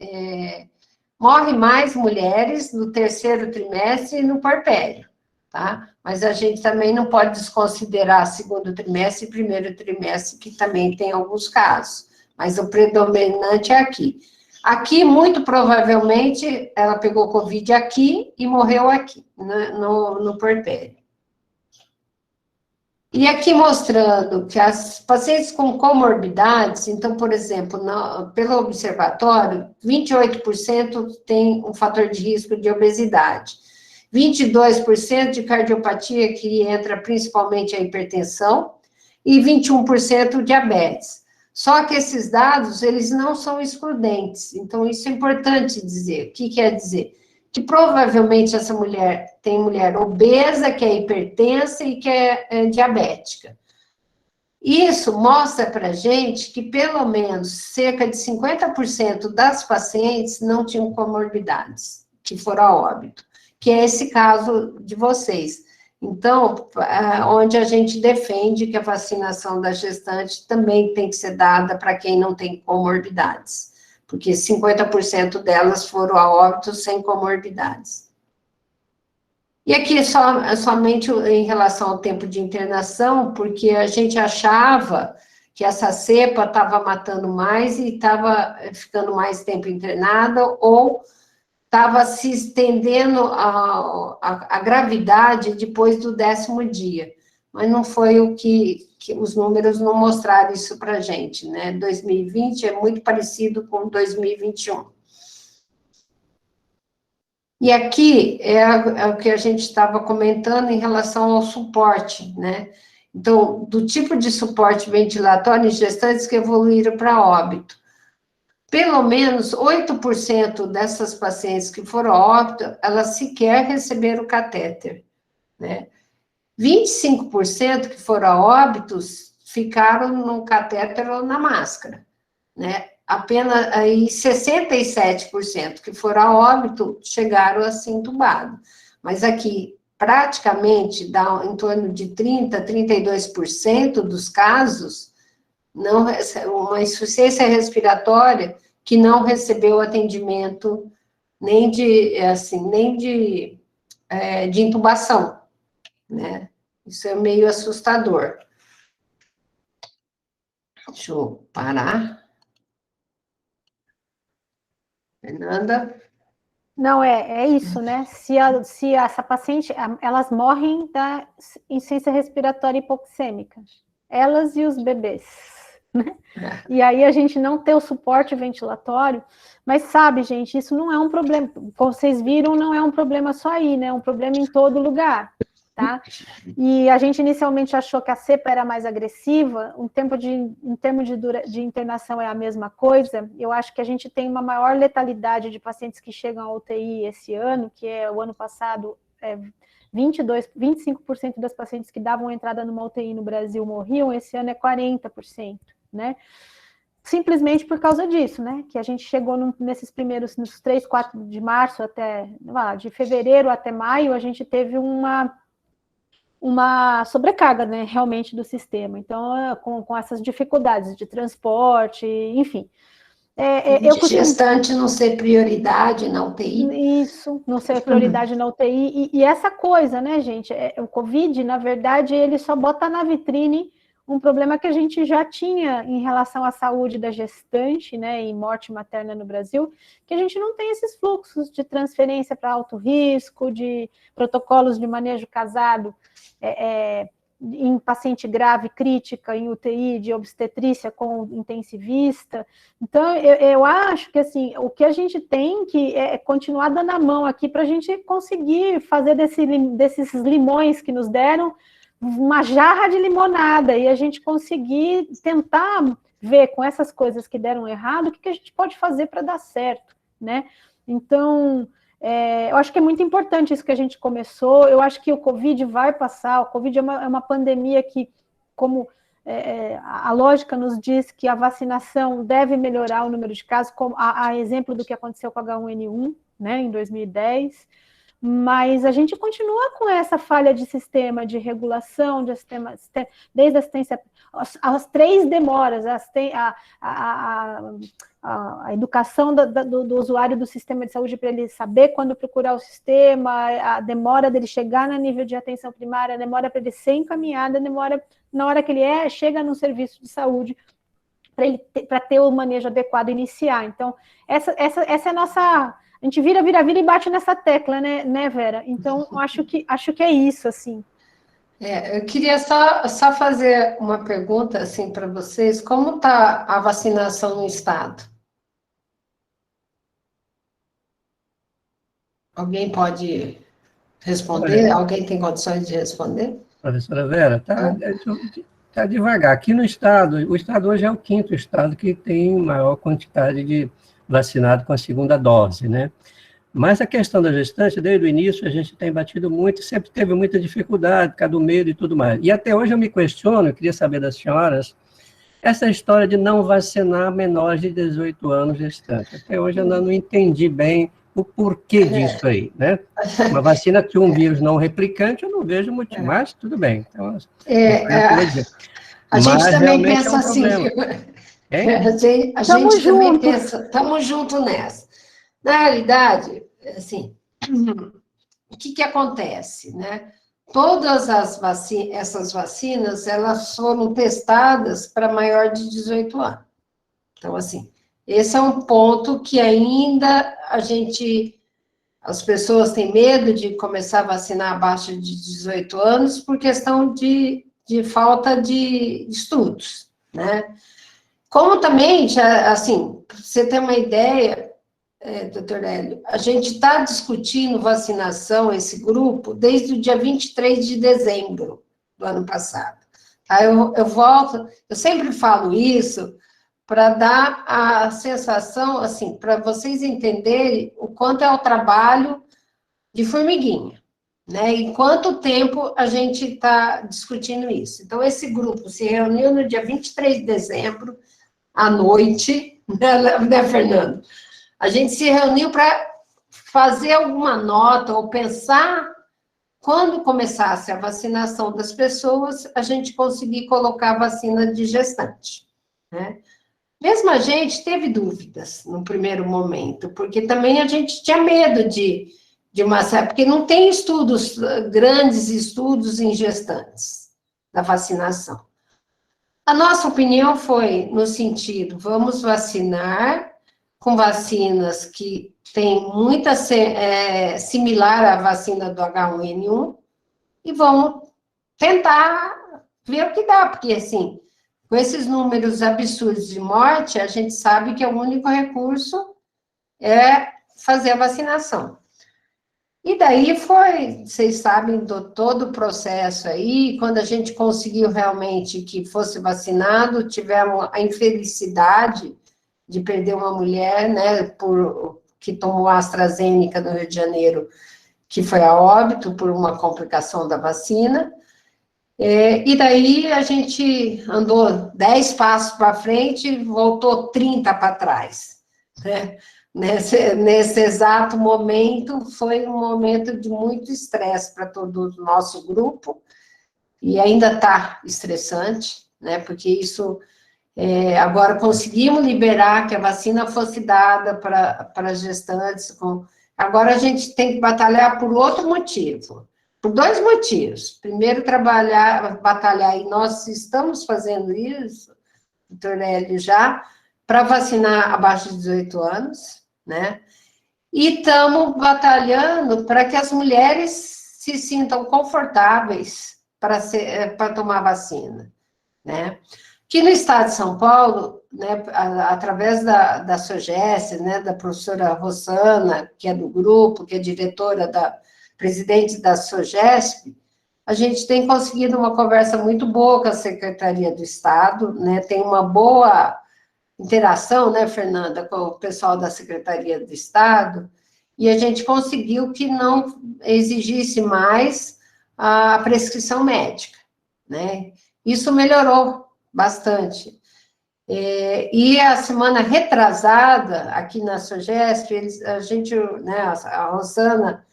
morre mais mulheres no terceiro trimestre e no puerpério, tá? Mas a gente também não pode desconsiderar segundo trimestre e primeiro trimestre, que também tem alguns casos, mas o predominante é aqui. Aqui, muito provavelmente, ela pegou Covid aqui e morreu aqui, no puerpério. E aqui mostrando que as pacientes com comorbidades, então, por exemplo, pelo observatório, 28% tem um fator de risco de obesidade, 22% de cardiopatia, que entra principalmente a hipertensão, e 21% diabetes. Só que esses dados, eles não são excludentes, então isso é importante dizer. O que quer dizer? Que provavelmente essa mulher tem mulher obesa, que é hipertensa e que é diabética. Isso mostra para a gente que pelo menos cerca de 50% das pacientes não tinham comorbidades, que foram a óbito, que é esse caso de vocês. Então, onde a gente defende que a vacinação da gestante também tem que ser dada para quem não tem comorbidades, porque 50% delas foram a óbito sem comorbidades. E aqui somente em relação ao tempo de internação, porque a gente achava que essa cepa estava matando mais e estava ficando mais tempo internada, ou estava se estendendo a gravidade depois do 10º dia. Mas não foi o que os números não mostraram isso para a gente, né? 2020 é muito parecido com 2021. E aqui é o que a gente estava comentando em relação ao suporte, né? Então, do tipo de suporte ventilatório em gestantes que evoluíram para óbito. Pelo menos 8% dessas pacientes que foram a óbito, elas sequer receberam catéter, né? 25% que foram a óbitos ficaram no catéter ou na máscara, né? Apenas aí 67% que foram a óbito chegaram assim entubado. Mas aqui, praticamente, dá em torno de 32% dos casos, uma insuficiência respiratória que não recebeu atendimento nem de intubação, né? Isso é meio assustador. Deixa eu parar. Fernanda? Não, é isso, né? Se essa paciente, elas morrem da insuficiência respiratória hipoxêmica, elas e os bebês, né? E aí a gente não ter o suporte ventilatório, mas sabe, gente, isso não é um problema, como vocês viram, não é um problema só aí, né? É um problema em todo lugar, tá? E a gente inicialmente achou que a cepa era mais agressiva, em termos de internação é a mesma coisa. Eu acho que a gente tem uma maior letalidade de pacientes que chegam à UTI esse ano, que é o ano passado, 25% das pacientes que davam entrada numa UTI no Brasil morriam, esse ano é 40%, né? Simplesmente por causa disso, né? Que a gente chegou nos 3, 4 de março até, de fevereiro até maio, a gente teve uma sobrecarga, né, realmente do sistema. Então, com essas dificuldades de transporte, enfim. Gestante não ser prioridade na UTI. Isso, não ser prioridade na UTI. E essa coisa, né, gente, o Covid, na verdade, ele só bota na vitrine um problema que a gente já tinha em relação à saúde da gestante, né, e morte materna no Brasil, que a gente não tem esses fluxos de transferência para alto risco, de protocolos de manejo casado, em paciente grave, crítica, em UTI, de obstetrícia com intensivista. Então, eu acho que, assim, o que a gente tem que é continuar dando a mão aqui para a gente conseguir fazer desses limões que nos deram uma jarra de limonada, e a gente conseguir tentar ver com essas coisas que deram errado, o que a gente pode fazer para dar certo, né? Então, eu acho que é muito importante isso que a gente começou. Eu acho que o Covid vai passar. O Covid é uma pandemia que, como a lógica nos diz que a vacinação deve melhorar o número de casos, como a exemplo do que aconteceu com a H1N1, né, em 2010, mas a gente continua com essa falha de sistema de regulação, desde a assistência, as 3 demoras, a educação do usuário do sistema de saúde para ele saber quando procurar o sistema, a demora dele chegar no nível de atenção primária, a demora para ele ser encaminhado, a demora na hora que ele chega no serviço de saúde para ter o manejo adequado e iniciar. Então, essa é a nossa... A gente vira e bate nessa tecla, né, Vera? Então, acho que é isso, assim. Eu queria só fazer uma pergunta, assim, para vocês. Como está a vacinação no estado? Alguém pode responder? Olha, Alguém tem condições de responder? professora Vera, tá devagar. Aqui no estado, o estado hoje é o 5º estado que tem maior quantidade de vacinado com a 2ª dose, né? Mas a questão da gestante, desde o início, a gente tem batido muito, sempre teve muita dificuldade, por causa do medo e tudo mais. E até hoje eu me questiono, eu queria saber das senhoras, essa história de não vacinar menores de 18 anos gestantes. Até hoje eu não entendi bem o porquê disso aí, né? Uma vacina que um vírus não replicante, eu não vejo motivo, mas tudo bem. Então, a gente também pensa assim, a gente também pensa, estamos juntos nessa. Na realidade, assim, o que acontece, né? Todas essas vacinas, elas foram testadas para maior de 18 anos. Então, assim, esse é um ponto que ainda as pessoas têm medo de começar a vacinar abaixo de 18 anos por questão de falta de estudos, né? Como também, assim, para você ter uma ideia, doutor Hélio, a gente está discutindo vacinação, esse grupo, desde o dia 23 de dezembro do ano passado. Tá? Eu sempre falo isso para dar a sensação, assim, para vocês entenderem o quanto é o trabalho de formiguinha, né? E quanto tempo a gente está discutindo isso. Então, esse grupo se reuniu no dia 23 de dezembro, à noite, né, Fernando? A gente se reuniu para fazer alguma nota ou pensar quando começasse a vacinação das pessoas, a gente conseguir colocar a vacina de gestante, né? Mesmo a gente teve dúvidas no primeiro momento, porque também a gente tinha medo de uma série, porque não tem estudos, grandes estudos em gestantes da vacinação. A nossa opinião foi no sentido, vamos vacinar com vacinas que têm muita similar à vacina do H1N1 e vamos tentar ver o que dá, porque assim, com esses números absurdos de morte, a gente sabe que o único recurso é fazer a vacinação. E daí vocês sabem todo o processo aí, quando a gente conseguiu realmente que fosse vacinado, tivemos a infelicidade de perder uma mulher, né, que tomou a AstraZeneca no Rio de Janeiro, que foi a óbito por uma complicação da vacina. E daí a gente andou 10 passos para frente e voltou 30 para trás, né? Nesse exato momento, foi um momento de muito estresse para todo o nosso grupo, e ainda está estressante, né? Porque isso, agora conseguimos liberar que a vacina fosse dada para gestantes, agora a gente tem que batalhar por outro motivo. Por dois motivos. Primeiro, batalhar, e nós estamos fazendo isso, doutor Hélio, já, para vacinar abaixo de 18 anos, né? E estamos batalhando para que as mulheres se sintam confortáveis para tomar vacina, né? Que no estado de São Paulo, né, através da SOGES, né, da professora Rosana, que é do grupo, que é diretora presidente da SOGESP, a gente tem conseguido uma conversa muito boa com a Secretaria do Estado, né, tem uma boa interação, né, Fernanda, com o pessoal da Secretaria do Estado, e a gente conseguiu que não exigisse mais a prescrição médica, né, isso melhorou bastante. E a semana retrasada, aqui na SOGESP, a gente, né, a Rosana,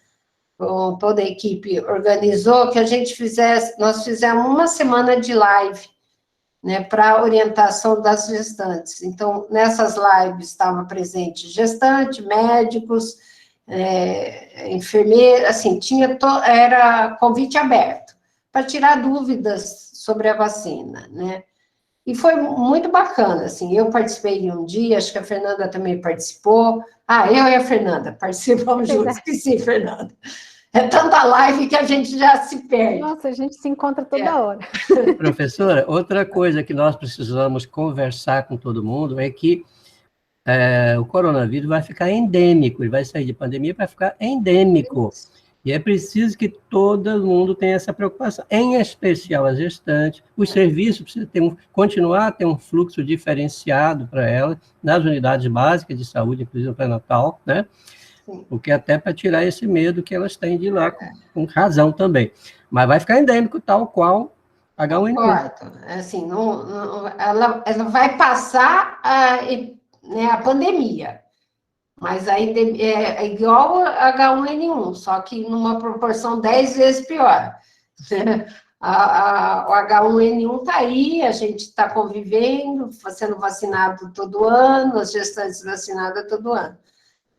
com toda a equipe, organizou que nós fizemos uma semana de live, né, para orientação das gestantes. Então, nessas lives estavam presentes gestantes, médicos, enfermeiros, assim, era convite aberto, para tirar dúvidas sobre a vacina, né? E foi muito bacana, assim, eu participei de um dia, acho que a Fernanda também participou. Eu e a Fernanda participamos juntos, esqueci, Fernanda. É tanta live que a gente já se perde. Nossa, a gente se encontra toda hora. Professora, outra coisa que nós precisamos conversar com todo mundo é que o coronavírus vai ficar endêmico, ele vai sair de pandemia para ficar endêmico. E é preciso que todo mundo tenha essa preocupação, em especial as gestantes. Os serviços precisam continuar a ter um fluxo diferenciado para elas, nas unidades básicas de saúde, inclusive no pré-natal, né? Porque até para tirar esse medo que elas têm de ir lá, com razão também. Mas vai ficar endêmico, tal qual H1N1. Assim, ela vai passar a pandemia. Mas aí é igual a H1N1, só que numa proporção 10 vezes pior. O H1N1 está aí, a gente está convivendo, sendo vacinado todo ano, as gestantes vacinadas todo ano.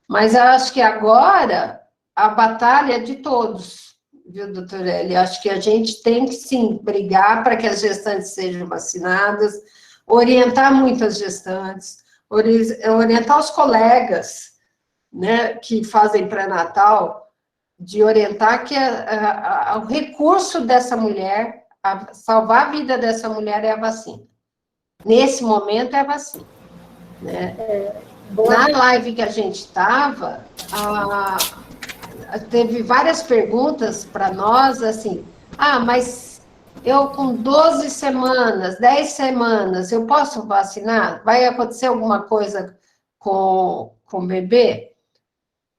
Mas eu acho que agora a batalha é de todos, viu, doutor Eli? Acho que a gente tem que, sim, brigar para que as gestantes sejam vacinadas, orientar muito as gestantes, orientar os colegas, né, que fazem pré-natal, de orientar que o recurso dessa mulher, salvar a vida dessa mulher é a vacina. Nesse momento é a vacina. Né? Na live que a gente estava, teve várias perguntas para nós, assim, mas eu com 12 semanas, 10 semanas, eu posso vacinar? Vai acontecer alguma coisa com o bebê?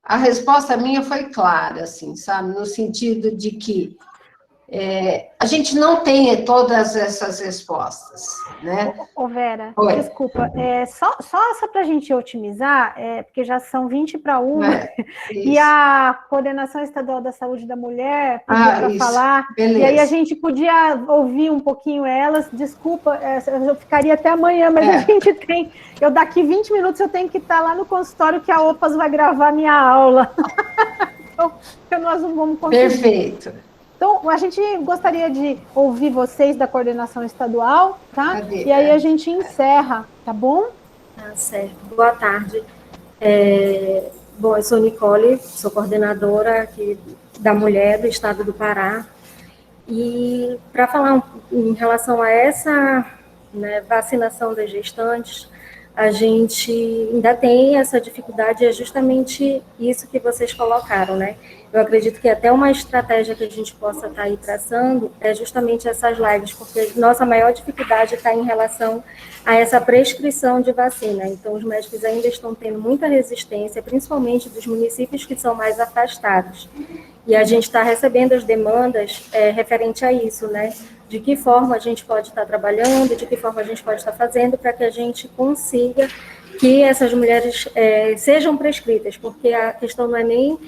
A resposta minha foi clara, assim, sabe? No sentido de que a gente não tem todas essas respostas, né? Vera, desculpa, só para a gente otimizar, porque já são 20 para 1, e a Coordenação Estadual da Saúde da Mulher pediu para falar, beleza. E aí a gente podia ouvir um pouquinho elas, desculpa, eu ficaria até amanhã, mas a gente daqui 20 minutos eu tenho que estar lá no consultório que a OPAS vai gravar minha aula, então nós não vamos conseguir. Perfeito. Então, a gente gostaria de ouvir vocês da coordenação estadual, tá? E aí a gente encerra, tá bom? Certo. Boa tarde. Bom, eu sou Nicole, sou coordenadora aqui da Mulher do Estado do Pará. E para falar em relação a essa vacinação das gestantes, a gente ainda tem essa dificuldade, é justamente isso que vocês colocaram, né? Eu acredito que até uma estratégia que a gente possa estar aí traçando é justamente essas lives, porque nossa maior dificuldade está em relação a essa prescrição de vacina. Então, os médicos ainda estão tendo muita resistência, principalmente dos municípios que são mais afastados. E a gente está recebendo as demandas referente a isso, né? De que forma a gente pode estar trabalhando, de que forma a gente pode estar fazendo para que a gente consiga que essas mulheres sejam prescritas, porque a questão não é nem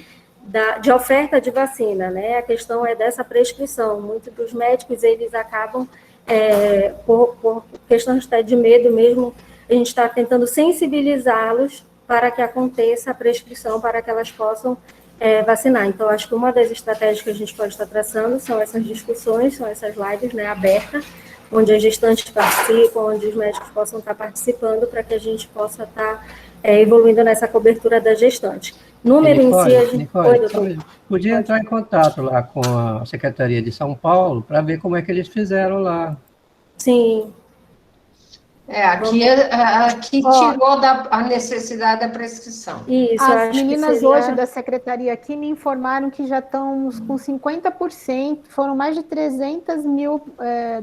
de oferta de vacina, né? A questão é dessa prescrição. Muitos dos médicos, eles acabam, por questões de medo mesmo, a gente está tentando sensibilizá-los para que aconteça a prescrição, para que elas possam vacinar. Então, acho que uma das estratégias que a gente pode estar traçando são essas discussões, são essas lives, né, abertas, onde as gestantes participam, onde os médicos possam estar participando, para que a gente possa estar evoluindo nessa cobertura da gestante. Número em si, a gente... Nicole, podia entrar em contato lá com a Secretaria de São Paulo para ver como é que eles fizeram lá. Sim. Aqui tirou a necessidade da prescrição. Isso, as meninas hoje da secretaria aqui me informaram que já estão com 50%, foram mais de 300 mil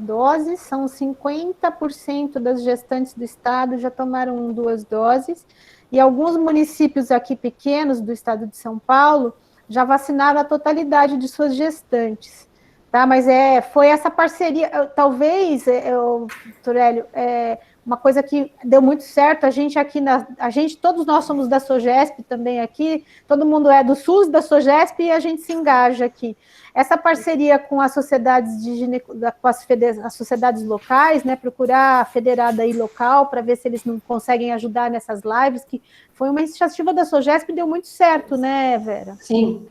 doses, são 50% das gestantes do estado já tomaram 2 doses, e alguns municípios aqui pequenos do estado de São Paulo já vacinaram a totalidade de suas gestantes. Tá? Mas foi essa parceria, talvez, Turélio, uma coisa que deu muito certo, a gente aqui, todos nós somos da SOGESP também aqui, todo mundo é do SUS, da SOGESP, e a gente se engaja aqui. Essa parceria com as sociedades com as sociedades locais, né, procurar a federada aí local, para ver se eles não conseguem ajudar nessas lives, que foi uma iniciativa da SOGESP e deu muito certo, né, Vera? Sim.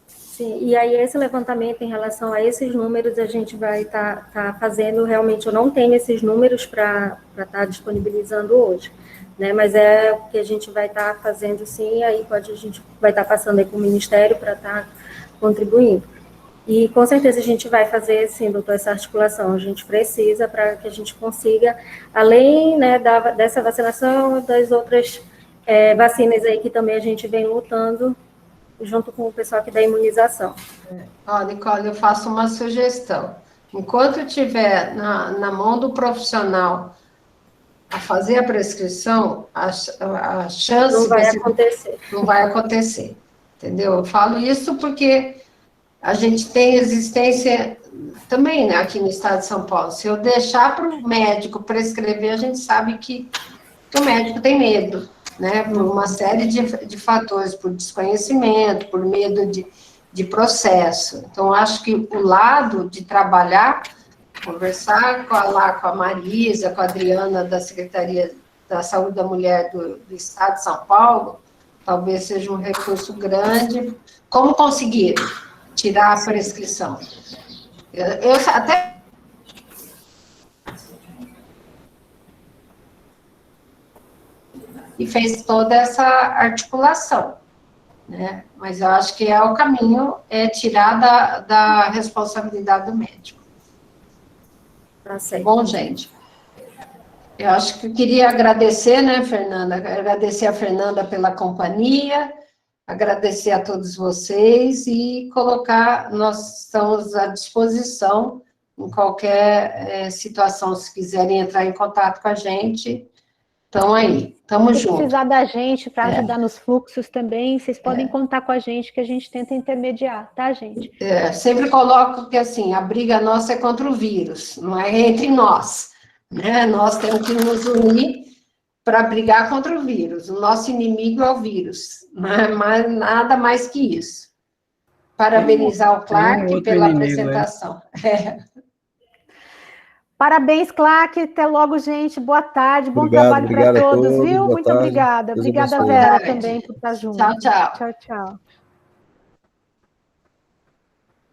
Sim, e aí esse levantamento em relação a esses números a gente vai estar fazendo, realmente eu não tenho esses números para estar disponibilizando hoje, né, mas é o que a gente vai estar fazendo sim, aí a gente vai estar passando aí com o Ministério para estar contribuindo. E com certeza a gente vai fazer, sim, doutor, essa articulação, a gente precisa para que a gente consiga, além, né, dessa vacinação, das outras vacinas aí que também a gente vem lutando, junto com o pessoal aqui da imunização. Nicole, eu faço uma sugestão. Enquanto estiver na mão do profissional a fazer a prescrição, a chance... Não vai acontecer. Não vai acontecer, entendeu? Eu falo isso porque a gente tem existência também, né, aqui no estado de São Paulo. Se eu deixar para o médico prescrever, a gente sabe que o médico tem medo, né, por uma série de fatores, por desconhecimento, por medo de processo. Então, acho que o lado de trabalhar, conversar com a Marisa, com a Adriana, da Secretaria da Saúde da Mulher do Estado de São Paulo, talvez seja um recurso grande. Como conseguir tirar a prescrição? Eu até... E fez toda essa articulação, né? Mas eu acho que o caminho é tirar da responsabilidade do médico. Tá certo. Bom, gente, eu acho que eu queria agradecer, né, Fernanda? Agradecer a Fernanda pela companhia, agradecer a todos vocês e nós estamos à disposição em qualquer situação, se quiserem entrar em contato com a gente. Estão aí, estamos juntos. Se precisar da gente para ajudar nos fluxos também, vocês podem contar com a gente, que a gente tenta intermediar, tá, gente? Sempre coloco que, assim, a briga nossa é contra o vírus, não é entre nós, né? Nós temos que nos unir para brigar contra o vírus. O nosso inimigo é o vírus, não é nada mais que isso. Parabenizar o Clark pela apresentação. Parabéns, Clark. Até logo, gente. Boa tarde. Bom trabalho para todos, viu? Muito obrigada. Obrigada, Vera, também, por estar junto. Tchau, tchau. Tchau, tchau.